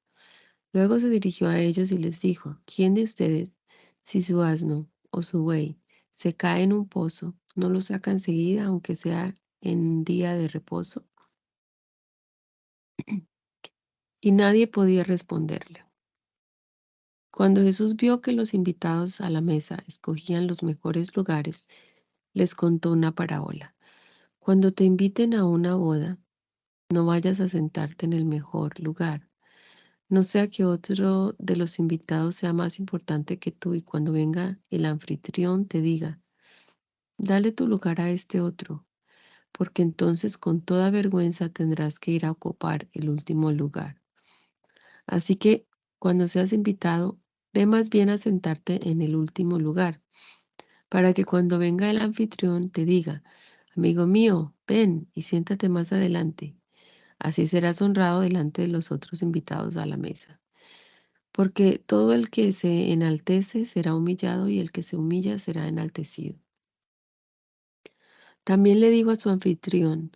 Luego se dirigió a ellos y les dijo, ¿quién de ustedes, si su asno o su buey se cae en un pozo, no lo saca enseguida, aunque sea en día de reposo? Y nadie podía responderle. Cuando Jesús vio que los invitados a la mesa escogían los mejores lugares, les contó una parábola. Cuando te inviten a una boda, no vayas a sentarte en el mejor lugar. No sea que otro de los invitados sea más importante que tú y cuando venga el anfitrión te diga, dale tu lugar a este otro, porque entonces con toda vergüenza tendrás que ir a ocupar el último lugar. Así que cuando seas invitado, ve más bien a sentarte en el último lugar, para que cuando venga el anfitrión te diga, amigo mío, ven y siéntate más adelante. Así serás honrado delante de los otros invitados a la mesa. Porque todo el que se enaltece será humillado y el que se humilla será enaltecido. También le digo a su anfitrión,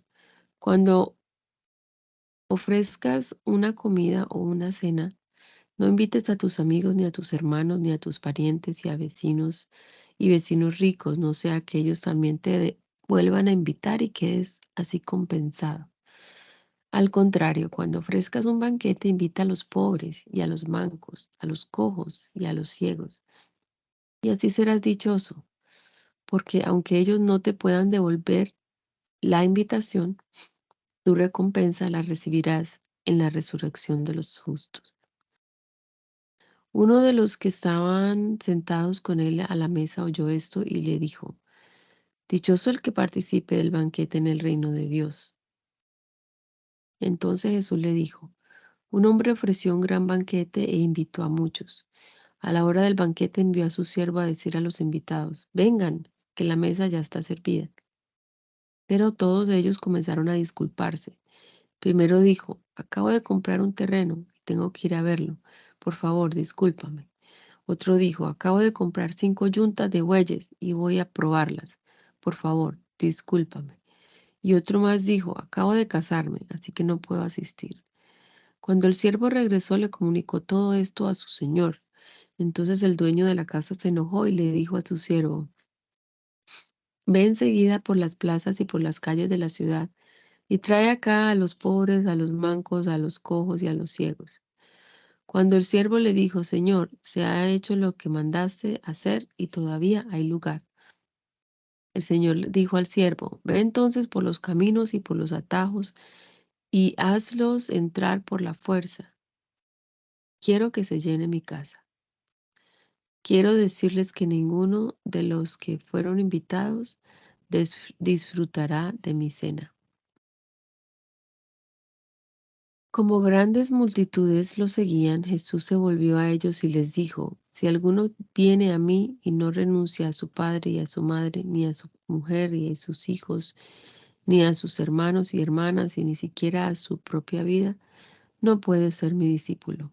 cuando ofrezcas una comida o una cena, no invites a tus amigos, ni a tus hermanos, ni a tus parientes y vecinos ricos, no sea que ellos también te vuelvan a invitar y quedes así compensado. Al contrario, cuando ofrezcas un banquete, invita a los pobres y a los mancos, a los cojos y a los ciegos. Y así serás dichoso, porque aunque ellos no te puedan devolver la invitación, tu recompensa la recibirás en la resurrección de los justos. Uno de los que estaban sentados con él a la mesa oyó esto y le dijo, dichoso el que participe del banquete en el reino de Dios. Entonces Jesús le dijo, un hombre ofreció un gran banquete e invitó a muchos. A la hora del banquete envió a su siervo a decir a los invitados, vengan, que la mesa ya está servida. Pero todos ellos comenzaron a disculparse. Primero dijo, acabo de comprar un terreno y tengo que ir a verlo. Por favor, discúlpame. Otro dijo, acabo de comprar 5 yuntas de bueyes y voy a probarlas. Por favor, discúlpame. Y otro más dijo, acabo de casarme, así que no puedo asistir. Cuando el siervo regresó, le comunicó todo esto a su señor. Entonces el dueño de la casa se enojó y le dijo a su siervo, ve enseguida por las plazas y por las calles de la ciudad y trae acá a los pobres, a los mancos, a los cojos y a los ciegos. Cuando el siervo le dijo, Señor, se ha hecho lo que mandaste hacer y todavía hay lugar. El Señor le dijo al siervo, ve entonces por los caminos y por los atajos y hazlos entrar por la fuerza. Quiero que se llene mi casa. Quiero decirles que ninguno de los que fueron invitados disfrutará de mi cena. Como grandes multitudes lo seguían, Jesús se volvió a ellos y les dijo, si alguno viene a mí y no renuncia a su padre y a su madre, ni a su mujer y a sus hijos, ni a sus hermanos y hermanas, y ni siquiera a su propia vida, no puede ser mi discípulo.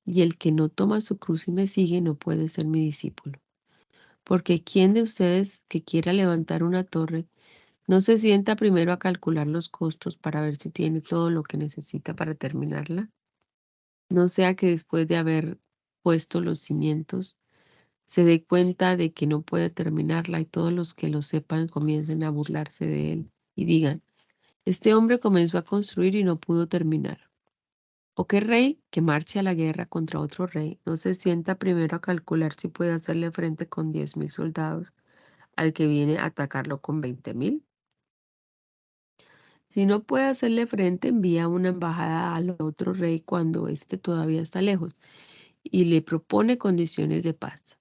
Y el que no toma su cruz y me sigue no puede ser mi discípulo. Porque ¿quién de ustedes que quiera levantar una torre no se sienta primero a calcular los costos para ver si tiene todo lo que necesita para terminarla? No sea que después de haber puesto los cimientos, se dé cuenta de que no puede terminarla y todos los que lo sepan comiencen a burlarse de él y digan, este hombre comenzó a construir y no pudo terminar. ¿O qué rey que marche a la guerra contra otro rey no se sienta primero a calcular si puede hacerle frente con 10,000 soldados al que viene a atacarlo con 20,000? Si no puede hacerle frente, envía una embajada al otro rey cuando éste todavía está lejos y le propone condiciones de paz.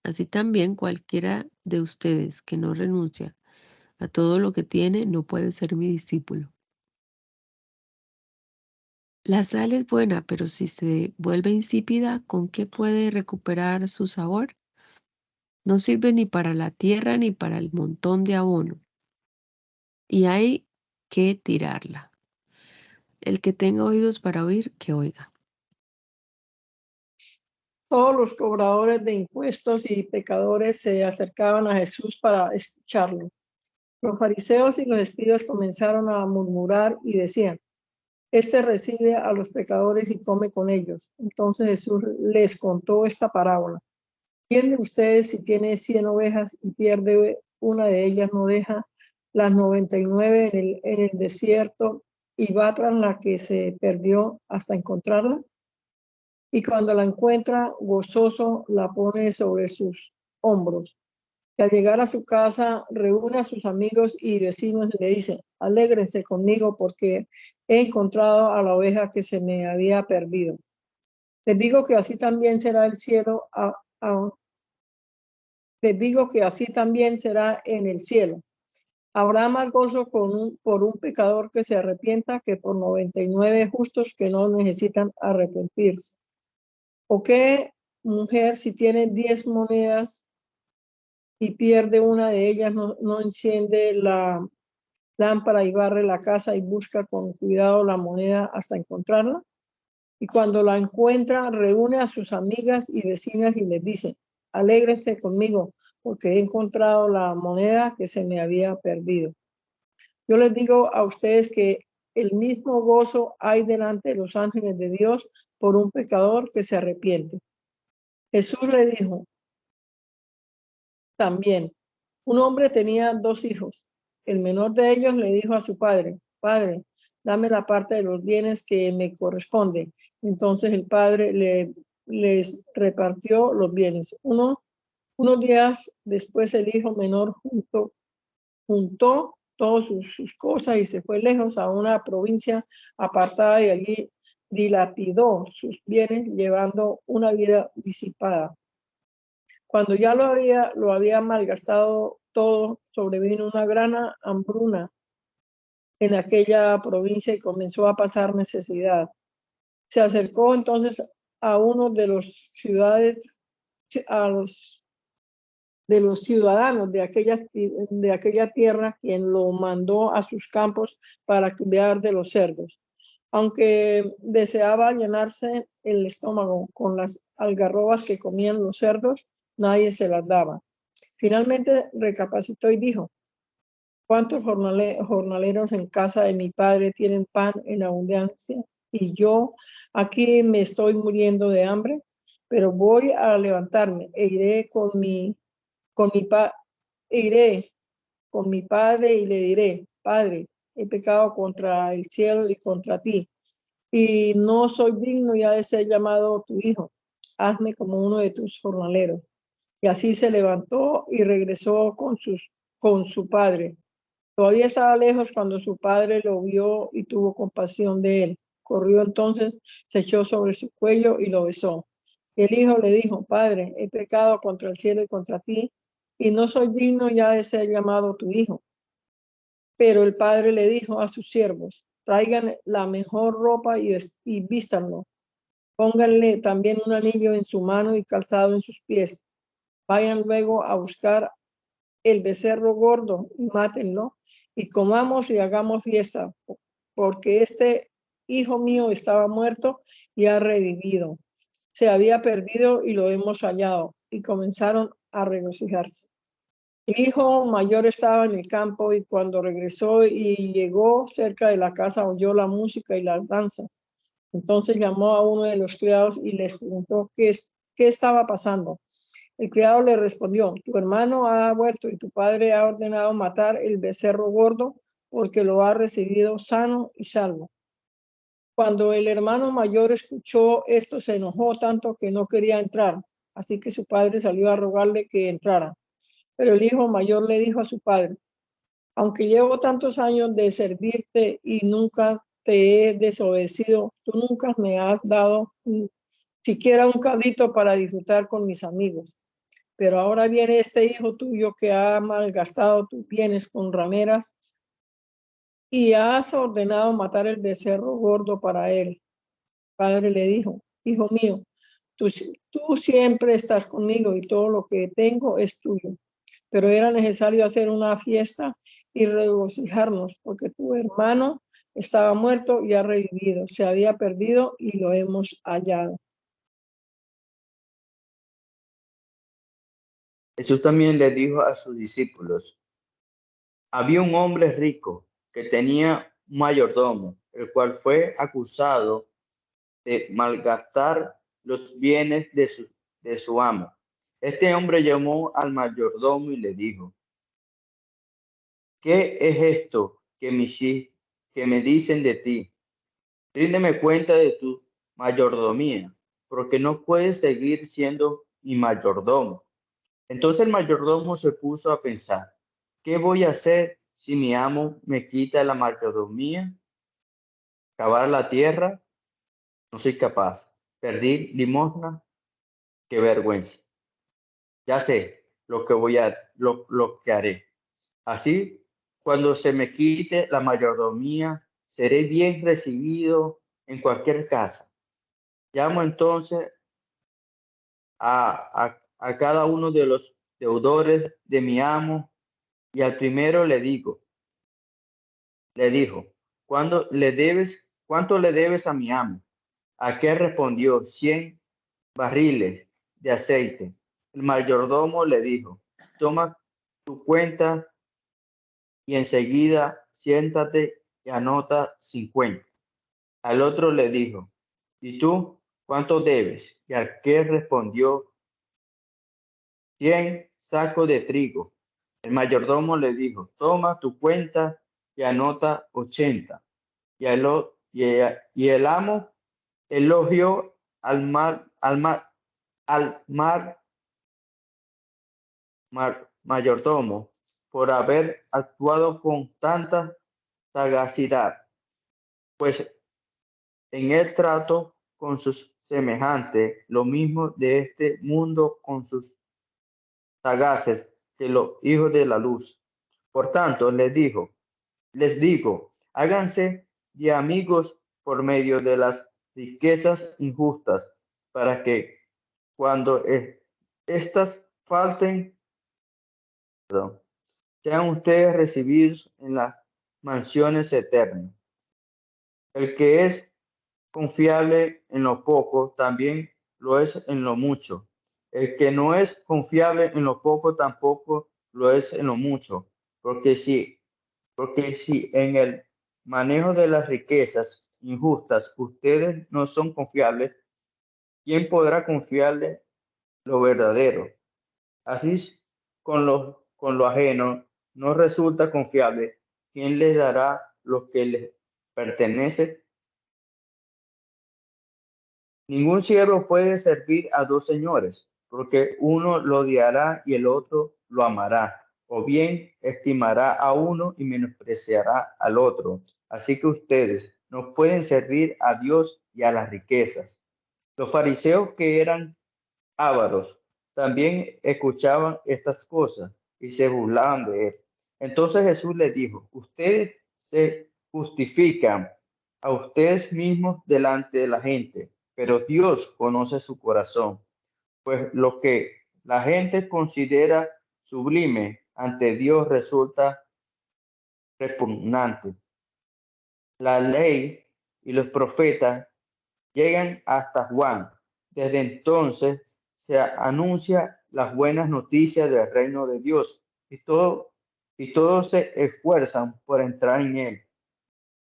Así también cualquiera de ustedes que no renuncia a todo lo que tiene no puede ser mi discípulo. La sal es buena, pero si se vuelve insípida, ¿con qué puede recuperar su sabor? No sirve ni para la tierra ni para el montón de abono. Y hay que tirarla. El que tenga oídos para oír, que oiga. Todos los cobradores de impuestos y pecadores se acercaban a Jesús para escucharlo. Los fariseos y los escribas comenzaron a murmurar y decían, este recibe a los pecadores y come con ellos. Entonces Jesús les contó esta parábola. ¿Quién de ustedes, si tiene 100 ovejas y pierde una de ellas, no deja las 99 en el desierto y va tras la que se perdió hasta encontrarla? Y cuando la encuentra, gozoso, la pone sobre sus hombros. Y al llegar a su casa, reúne a sus amigos y vecinos y le dice, alégrense conmigo porque he encontrado a la oveja que se me había perdido. Les digo que así también será el cielo, les digo que así también será en el cielo. Habrá más gozo por un pecador que se arrepienta que por 99 justos que no necesitan arrepentirse. ¿O qué mujer, si tiene 10 monedas y pierde una de ellas, no enciende la lámpara y barre la casa y busca con cuidado la moneda hasta encontrarla? Y cuando la encuentra, reúne a sus amigas y vecinas y les dice, alégrense conmigo porque he encontrado la moneda que se me había perdido. Yo les digo a ustedes que el mismo gozo hay delante de los ángeles de Dios por un pecador que se arrepiente. Jesús le dijo también, un hombre tenía 2 hijos. El menor de ellos le dijo a su padre, Padre, dame la parte de los bienes que me corresponden. Entonces el padre les repartió los bienes. Unos días después el hijo menor juntó todas sus cosas y se fue lejos a una provincia apartada y allí dilapidó sus bienes llevando una vida disipada. Cuando ya lo había malgastado todo, sobrevino una gran hambruna en aquella provincia y comenzó a pasar necesidad. Se acercó entonces a uno de los ciudadanos de aquella tierra, quien lo mandó a sus campos para cuidar de los cerdos. Aunque deseaba llenarse el estómago con las algarrobas que comían los cerdos, nadie se las daba. Finalmente recapacitó y dijo, ¿cuántos jornaleros en casa de mi padre tienen pan en abundancia? Y yo aquí me estoy muriendo de hambre, pero voy a levantarme e iré con mi padre y le diré, Padre, he pecado contra el cielo y contra ti, y no soy digno ya de ser llamado tu hijo. Hazme como uno de tus jornaleros. Y así se levantó y regresó con sus con su padre. Todavía estaba lejos cuando su padre lo vio y tuvo compasión de él. Corrió entonces, se echó sobre su cuello y lo besó. El hijo le dijo: Padre, he pecado contra el cielo y contra ti, y no soy digno ya de ser llamado tu hijo. Pero el padre le dijo a sus siervos: Traigan la mejor ropa y vístanlo. Pónganle también un anillo en su mano y calzado en sus pies. Vayan luego a buscar el becerro gordo y mátenlo, y comamos y hagamos fiesta, porque este hijo mío estaba muerto y ha revivido. Se había perdido y lo hemos hallado. Y comenzaron a regocijarse. El hijo mayor estaba en el campo, y cuando regresó y llegó cerca de la casa, oyó la música y la danza. Entonces llamó a uno de los criados y les preguntó qué estaba pasando. El criado le respondió: Tu hermano ha vuelto y tu padre ha ordenado matar el becerro gordo, porque lo ha recibido sano y salvo. Cuando el hermano mayor escuchó esto, se enojó tanto que no quería entrar. Así que su padre salió a rogarle que entrara. Pero el hijo mayor le dijo a su padre: Aunque llevo tantos años de servirte y nunca te he desobedecido, tú nunca me has dado siquiera un cabrito para disfrutar con mis amigos. Pero ahora viene este hijo tuyo que ha malgastado tus bienes con rameras y has ordenado matar el becerro gordo para él. El padre le dijo: Hijo mío, tú siempre estás conmigo y todo lo que tengo es tuyo. Pero era necesario hacer una fiesta y regocijarnos, porque tu hermano estaba muerto y ha revivido, se había perdido y lo hemos hallado. Jesús también le dijo a sus discípulos: había un hombre rico que tenía un mayordomo, el cual fue acusado de malgastar los bienes de su amo. Este hombre llamó al mayordomo y le dijo: ¿qué es esto que me dicen de ti? Ríndeme cuenta de tu mayordomía, porque no puedes seguir siendo mi mayordomo. Entonces el mayordomo se puso a pensar: ¿qué voy a hacer si mi amo me quita la mayordomía? ¿Cavar la tierra? No soy capaz. ¿Pedir limosna? ¡Qué vergüenza! Ya sé lo que haré. Así, cuando se me quite la mayordomía, seré bien recibido en cualquier casa. Llamo entonces a cada uno de los deudores de mi amo, y al primero le dijo: ¿cuánto le debes a mi amo? Aquel respondió: 100 barriles de aceite. El mayordomo le dijo: toma tu cuenta y enseguida siéntate y anota 50. Al otro le dijo: ¿y tú cuánto debes? Y aquel respondió: 100 sacos de trigo. El mayordomo le dijo: toma tu cuenta y anota 80. Y el amo elogió al mayordomo por haber actuado con tanta sagacidad, pues en el trato con sus semejantes, lo mismo de este mundo con sus sagaces que los hijos de la luz. Por tanto, les digo, háganse de amigos por medio de las riquezas injustas, para que cuando estas falten, sean ustedes recibidos en las mansiones eternas. El que es confiable en lo poco, también lo es en lo mucho. El que no es confiable en lo poco, tampoco lo es en lo mucho. Porque si en el manejo de las riquezas injustas ustedes no son confiables, ¿quién podrá confiarle lo verdadero? Así con lo ajeno no resulta confiable, ¿quién les dará lo que les pertenece? Ningún siervo puede servir a dos señores, porque uno lo odiará y el otro lo amará, o bien estimará a uno y menospreciará al otro. Así que ustedes no pueden servir a Dios y a las riquezas. Los fariseos, que eran ávaros, también escuchaban estas cosas y se burlaban de él. Entonces Jesús les dijo: ustedes se justifican a ustedes mismos delante de la gente, pero Dios conoce su corazón, pues lo que la gente considera sublime ante Dios resulta repugnante. La ley y los profetas llegan hasta Juan. Desde entonces se anuncia las buenas noticias del reino de Dios y todos se esfuerzan por entrar en él.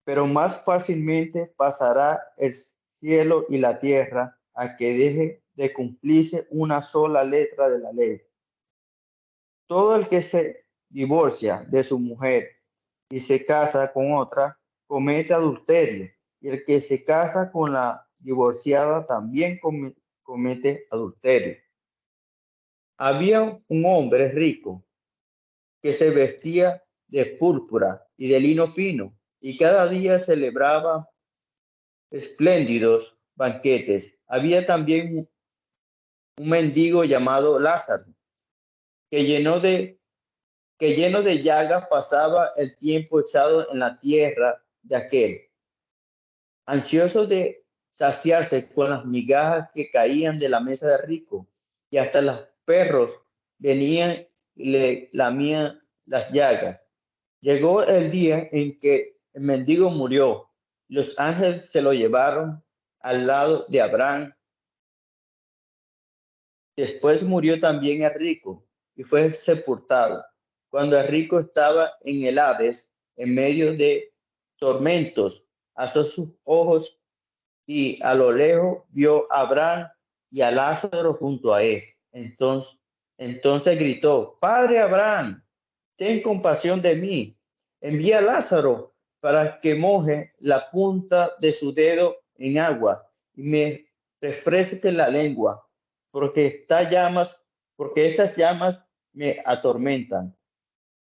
Pero más fácilmente pasará el cielo y la tierra a que deje de cumplirse una sola letra de la ley. Todo el que se divorcia de su mujer y se casa con otra comete adulterio, y el que se casa con la divorciada también comete adulterio. Había un hombre rico que se vestía de púrpura y de lino fino, y cada día celebraba espléndidos banquetes. Había también un mendigo llamado Lázaro, que lleno de llagas pasaba el tiempo echado en la tierra de aquel, ansioso de saciarse con las migajas que caían de la mesa de rico, y hasta los perros venían y le lamían las llagas. Llegó el día en que el mendigo murió. Los ángeles se lo llevaron al lado de Abraham. Después murió también el rico y fue sepultado. Cuando el rico estaba en el Hades, en medio de tormentos, alzó sus ojos y a lo lejos vio a Abraham y a Lázaro junto a él. Entonces gritó: Padre Abraham, ten compasión de mí. Envía a Lázaro para que moje la punta de su dedo en agua y me refresque la lengua, porque estas llamas me atormentan.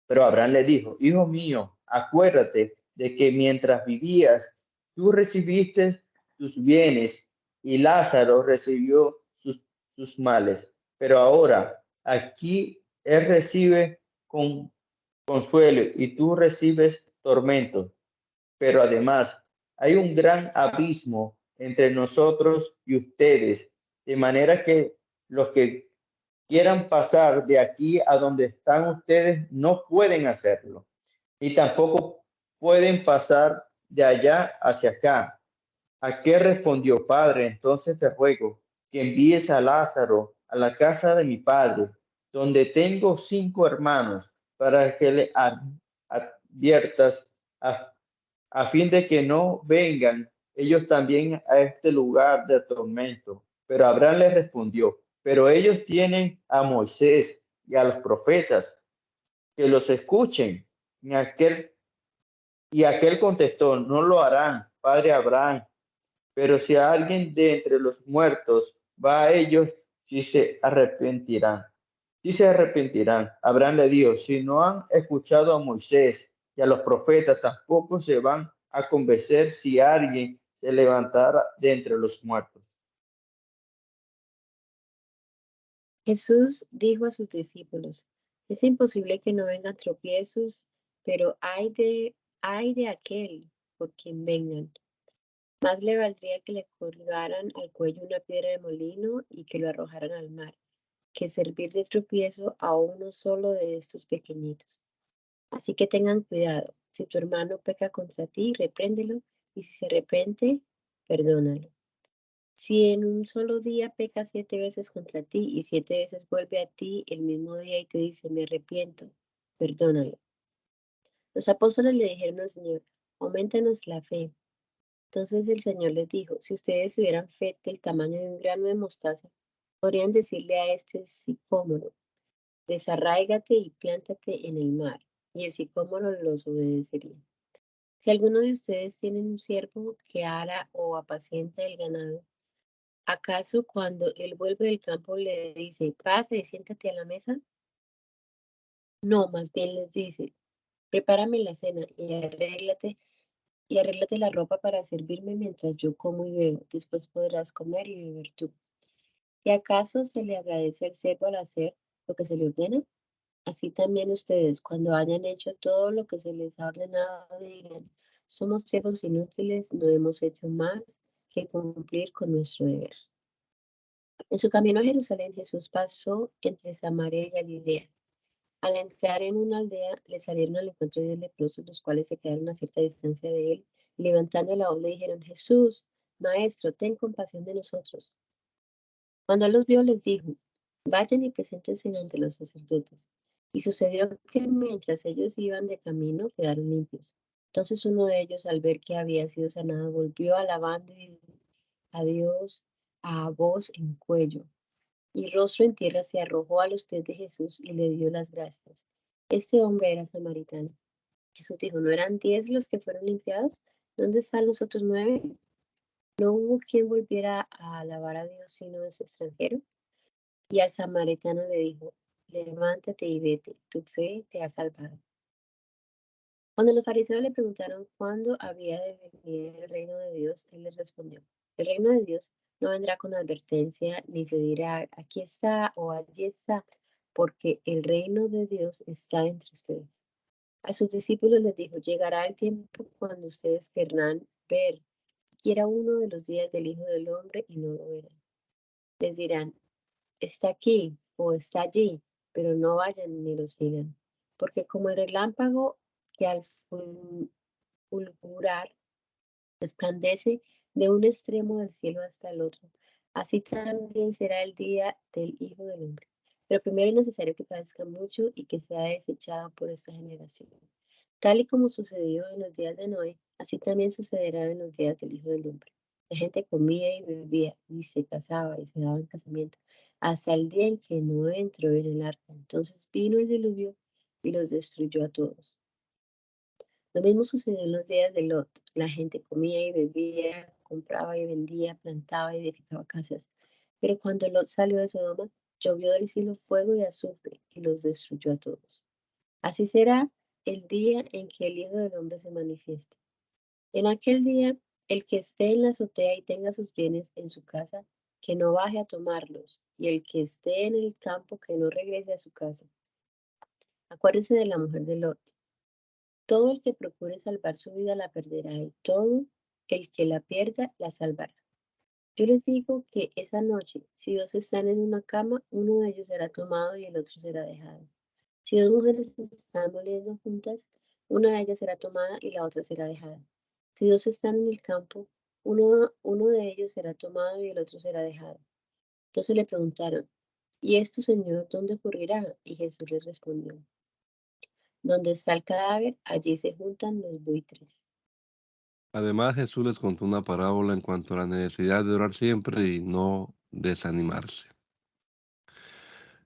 Pero Abraham le dijo: Hijo mío, acuérdate de que mientras vivías, tú recibiste tus bienes y Lázaro recibió sus males. Pero ahora aquí él recibe consuelo y tú recibes tormento. Pero además hay un gran abismo entre nosotros y ustedes, de manera que los que quieran pasar de aquí a donde están ustedes no pueden hacerlo, y tampoco pueden pasar de allá hacia acá. ¿A qué respondió? Padre, entonces te ruego que envíes a Lázaro a la casa de mi padre, donde tengo 5 hermanos, para que le adviertas a fin de que no vengan ellos también a este lugar de tormento. Pero Abraham les respondió: pero ellos tienen a Moisés y a los profetas, que los escuchen. Y aquel contestó: no lo harán, padre Abraham. Pero si alguien de entre los muertos va a ellos, sí se arrepentirán. Sí se arrepentirán. Abraham le dijo: si no han escuchado a Moisés y a los profetas, tampoco se van a convencer si alguien se levantara de entre los muertos. Jesús dijo a sus discípulos: es imposible que no vengan tropiezos, pero hay de aquel por quien vengan. Más le valdría que le colgaran al cuello una piedra de molino y que lo arrojaran al mar, que servir de tropiezo a uno solo de estos pequeñitos. Así que tengan cuidado. Si tu hermano peca contra ti, repréndelo, y si se arrepiente, perdónalo. Si en un solo día peca 7 veces contra ti y 7 veces vuelve a ti el mismo día y te dice: me arrepiento, perdónalo. Los apóstoles le dijeron al Señor: aumentanos la fe. Entonces el Señor les dijo: si ustedes tuvieran fe del tamaño de un grano de mostaza, podrían decirle a este sicómoro: desarráigate y plántate en el mar, y el sicómoro los obedecería. Si alguno de ustedes tiene un siervo que ara o apacienta el ganado, ¿acaso cuando él vuelve del campo le dice: pasa y siéntate a la mesa? No, más bien les dice, prepárame la cena y arréglate la ropa para servirme mientras yo como y bebo. Después podrás comer y beber tú. ¿Y acaso se le agradece al siervo al hacer lo que se le ordena? Así también ustedes, cuando hayan hecho todo lo que se les ha ordenado, digan, somos siervos inútiles, no hemos hecho más que cumplir con nuestro deber. En su camino a Jerusalén, Jesús pasó entre Samaria y Galilea. Al entrar en una aldea, le salieron al encuentro 10 leprosos, los cuales se quedaron a cierta distancia de él, y levantando la voz le dijeron, Jesús, Maestro, ten compasión de nosotros. Cuando él los vio, les dijo, vayan y preséntense ante los sacerdotes. Y sucedió que mientras ellos iban de camino, quedaron limpios. Entonces uno de ellos, al ver que había sido sanado, volvió alabando a Dios a voz en cuello. Y rostro en tierra se arrojó a los pies de Jesús y le dio las gracias. Este hombre era samaritano. Jesús dijo, ¿no eran 10 los que fueron limpiados? ¿Dónde están los otros 9? ¿No hubo quien volviera a alabar a Dios sino ese extranjero? Y al samaritano le dijo, levántate y vete, tu fe te ha salvado. Cuando los fariseos le preguntaron cuándo había de venir el reino de Dios, él les respondió, el reino de Dios no vendrá con advertencia, ni se dirá, aquí está o allí está, porque el reino de Dios está entre ustedes. A sus discípulos les dijo, llegará el tiempo cuando ustedes querrán ver siquiera uno de los días del Hijo del Hombre y no lo verán. Les dirán, está aquí o está allí, pero no vayan ni lo sigan, porque como el relámpago que al fulgurar resplandece de un extremo del cielo hasta el otro, así también será el día del Hijo del Hombre. Pero primero es necesario que padezca mucho y que sea desechado por esta generación. Tal y como sucedió en los días de Noé, así también sucederá en los días del Hijo del Hombre. La gente comía y bebía y se casaba y se daba en casamiento, hasta el día en que Noé entró en el arca. Entonces vino el diluvio y los destruyó a todos. Lo mismo sucedió en los días de Lot. La gente comía y bebía, compraba y vendía, plantaba y edificaba casas. Pero cuando Lot salió de Sodoma, llovió del cielo fuego y azufre y los destruyó a todos. Así será el día en que el Hijo del Hombre se manifieste. En aquel día, el que esté en la azotea y tenga sus bienes en su casa, que no baje a tomarlos, y el que esté en el campo, que no regrese a su casa. Acuérdense de la mujer de Lot. Todo el que procure salvar su vida la perderá, y todo el que la pierda la salvará. Yo les digo que esa noche, si dos están en una cama, uno de ellos será tomado y el otro será dejado. Si dos mujeres están moliendo juntas, una de ellas será tomada y la otra será dejada. Si dos están en el campo, uno de ellos será tomado y el otro será dejado. Entonces le preguntaron, ¿y esto, Señor, dónde ocurrirá? Y Jesús les respondió, donde está el cadáver, allí se juntan los buitres. Además, Jesús les contó una parábola en cuanto a la necesidad de orar siempre y no desanimarse.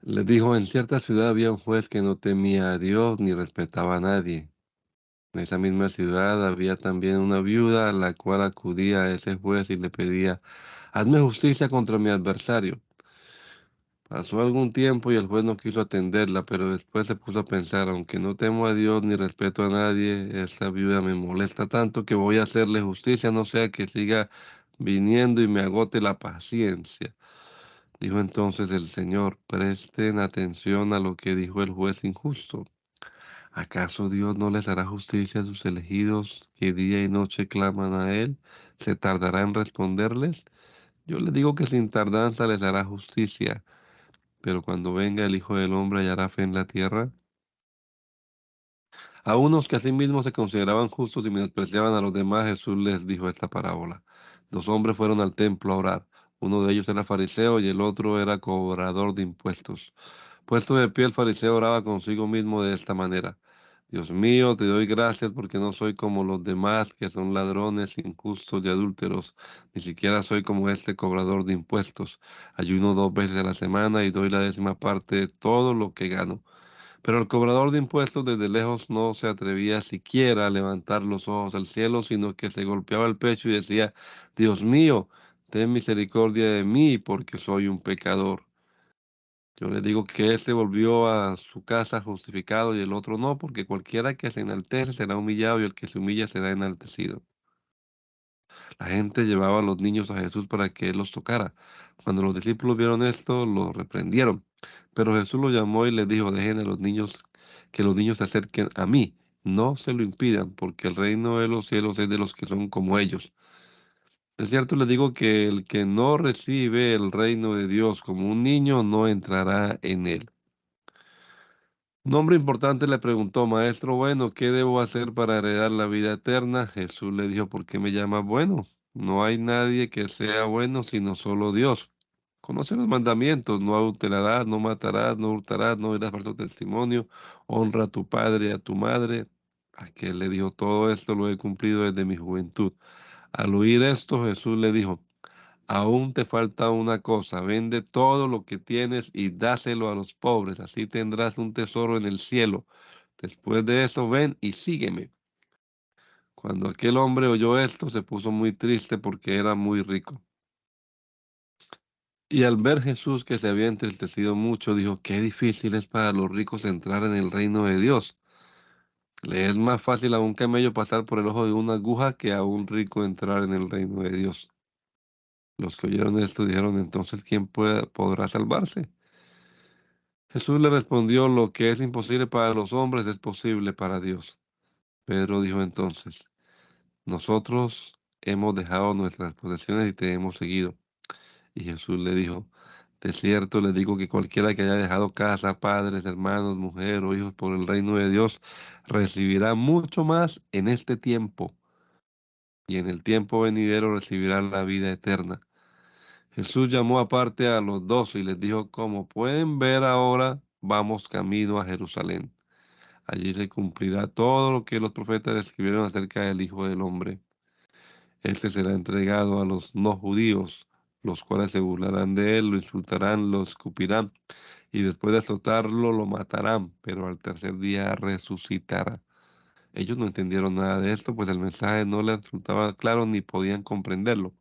Les dijo, en cierta ciudad había un juez que no temía a Dios ni respetaba a nadie. En esa misma ciudad había también una viuda a la cual acudía a ese juez y le pedía, hazme justicia contra mi adversario. Pasó algún tiempo y el juez no quiso atenderla, pero después se puso a pensar, aunque no temo a Dios ni respeto a nadie, esa viuda me molesta tanto que voy a hacerle justicia, no sea que siga viniendo y me agote la paciencia. Dijo entonces el Señor, presten atención a lo que dijo el juez injusto. ¿Acaso Dios no les hará justicia a sus elegidos que día y noche claman a Él? ¿Se tardará en responderles? Yo les digo que sin tardanza les hará justicia. Pero cuando venga el Hijo del Hombre, ¿hallará fe en la tierra? A unos que asimismo se consideraban justos y menospreciaban a los demás, Jesús les dijo esta parábola. Dos hombres fueron al templo a orar. Uno de ellos era fariseo y el otro era cobrador de impuestos. Puesto de pie, el fariseo oraba consigo mismo de esta manera. Dios mío, te doy gracias porque no soy como los demás que son ladrones, injustos y adúlteros. Ni siquiera soy como este cobrador de impuestos. Ayuno 2 veces a la semana y doy la 10ª parte de todo lo que gano. Pero el cobrador de impuestos desde lejos no se atrevía siquiera a levantar los ojos al cielo, sino que se golpeaba el pecho y decía, Dios mío, ten misericordia de mí porque soy un pecador. Yo les digo que este volvió a su casa justificado y el otro no, porque cualquiera que se enaltece será humillado y el que se humilla será enaltecido. La gente llevaba a los niños a Jesús para que él los tocara. Cuando los discípulos vieron esto, lo reprendieron. Pero Jesús los llamó y les dijo, dejen a los niños, que los niños se acerquen a mí. No se lo impidan, porque el reino de los cielos es de los que son como ellos. De cierto les digo que el que no recibe el reino de Dios como un niño no entrará en él. Un hombre importante le preguntó, Maestro bueno, ¿qué debo hacer para heredar la vida eterna? Jesús le dijo, ¿por qué me llamas bueno? No hay nadie que sea bueno sino solo Dios. Conoce los mandamientos, no adulterarás, no matarás, no hurtarás, no dirás falso testimonio, honra a tu padre y a tu madre. Aquel le dijo, todo esto lo he cumplido desde mi juventud. Al oír esto, Jesús le dijo, aún te falta una cosa, vende todo lo que tienes y dáselo a los pobres, así tendrás un tesoro en el cielo. Después de eso, ven y sígueme. Cuando aquel hombre oyó esto, se puso muy triste porque era muy rico. Y al ver Jesús que se había entristecido mucho, dijo, qué difícil es para los ricos entrar en el reino de Dios. Le es más fácil a un camello pasar por el ojo de una aguja que a un rico entrar en el reino de Dios. Los que oyeron esto dijeron, entonces, ¿quién podrá salvarse? Jesús le respondió, lo que es imposible para los hombres es posible para Dios. Pedro dijo entonces, nosotros hemos dejado nuestras posesiones y te hemos seguido. Y Jesús le dijo, de cierto les digo que cualquiera que haya dejado casa, padres, hermanos, mujer o hijos por el reino de Dios, recibirá mucho más en este tiempo y en el tiempo venidero recibirá la vida eterna. Jesús llamó aparte a los 12 y les dijo, como pueden ver ahora, vamos camino a Jerusalén. Allí se cumplirá todo lo que los profetas escribieron acerca del Hijo del Hombre. Este será entregado a los no judíos, los cuales se burlarán de él, lo insultarán, lo escupirán, y después de azotarlo lo matarán, pero al tercer día resucitará. Ellos no entendieron nada de esto, pues el mensaje no les resultaba claro ni podían comprenderlo.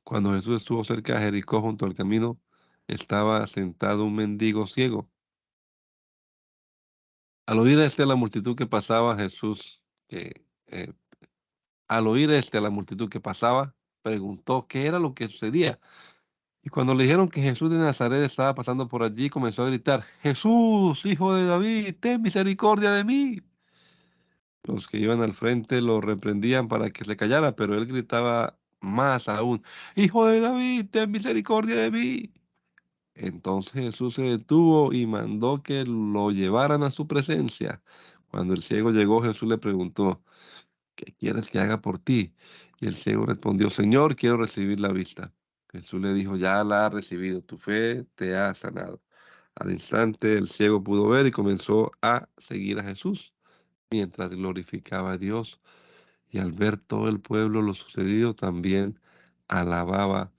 Cuando Jesús estuvo cerca de Jericó junto al camino, estaba sentado un mendigo ciego. Al oír a la multitud que pasaba, al oír a la multitud que pasaba, preguntó qué era lo que sucedía. Y cuando le dijeron que Jesús de Nazaret estaba pasando por allí, comenzó a gritar, Jesús, hijo de David, ten misericordia de mí. Los que iban al frente lo reprendían para que se callara, pero él gritaba más aún, Hijo de David, ten misericordia de mí. Entonces Jesús se detuvo y mandó que lo llevaran a su presencia. Cuando el ciego llegó, Jesús le preguntó, ¿qué quieres que haga por ti? Y el ciego respondió, Señor, quiero recibir la vista. Jesús le dijo, ya la has recibido, tu fe te ha sanado. Al instante el ciego pudo ver y comenzó a seguir a Jesús mientras glorificaba a Dios. Y al ver todo el pueblo lo sucedido, también alababa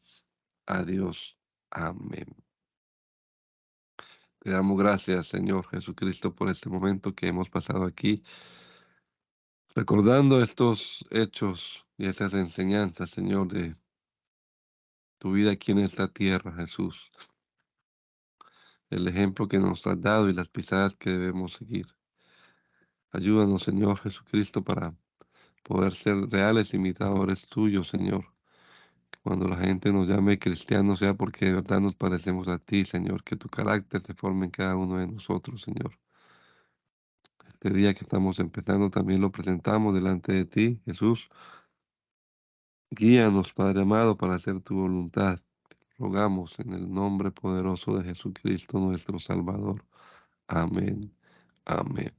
a Dios. Amén. Te damos gracias, Señor Jesucristo, por este momento que hemos pasado aquí, recordando estos hechos y estas enseñanzas, Señor, de tu vida aquí en esta tierra, Jesús. El ejemplo que nos has dado y las pisadas que debemos seguir. Ayúdanos, Señor Jesucristo, para poder ser reales imitadores tuyos, Señor. Que cuando la gente nos llame cristianos sea porque de verdad nos parecemos a ti, Señor. Que tu carácter se forme en cada uno de nosotros, Señor. Este día que estamos empezando también lo presentamos delante de ti, Jesús. Guíanos, Padre amado, para hacer tu voluntad. Rogamos en el nombre poderoso de Jesucristo, nuestro Salvador. Amén. Amén.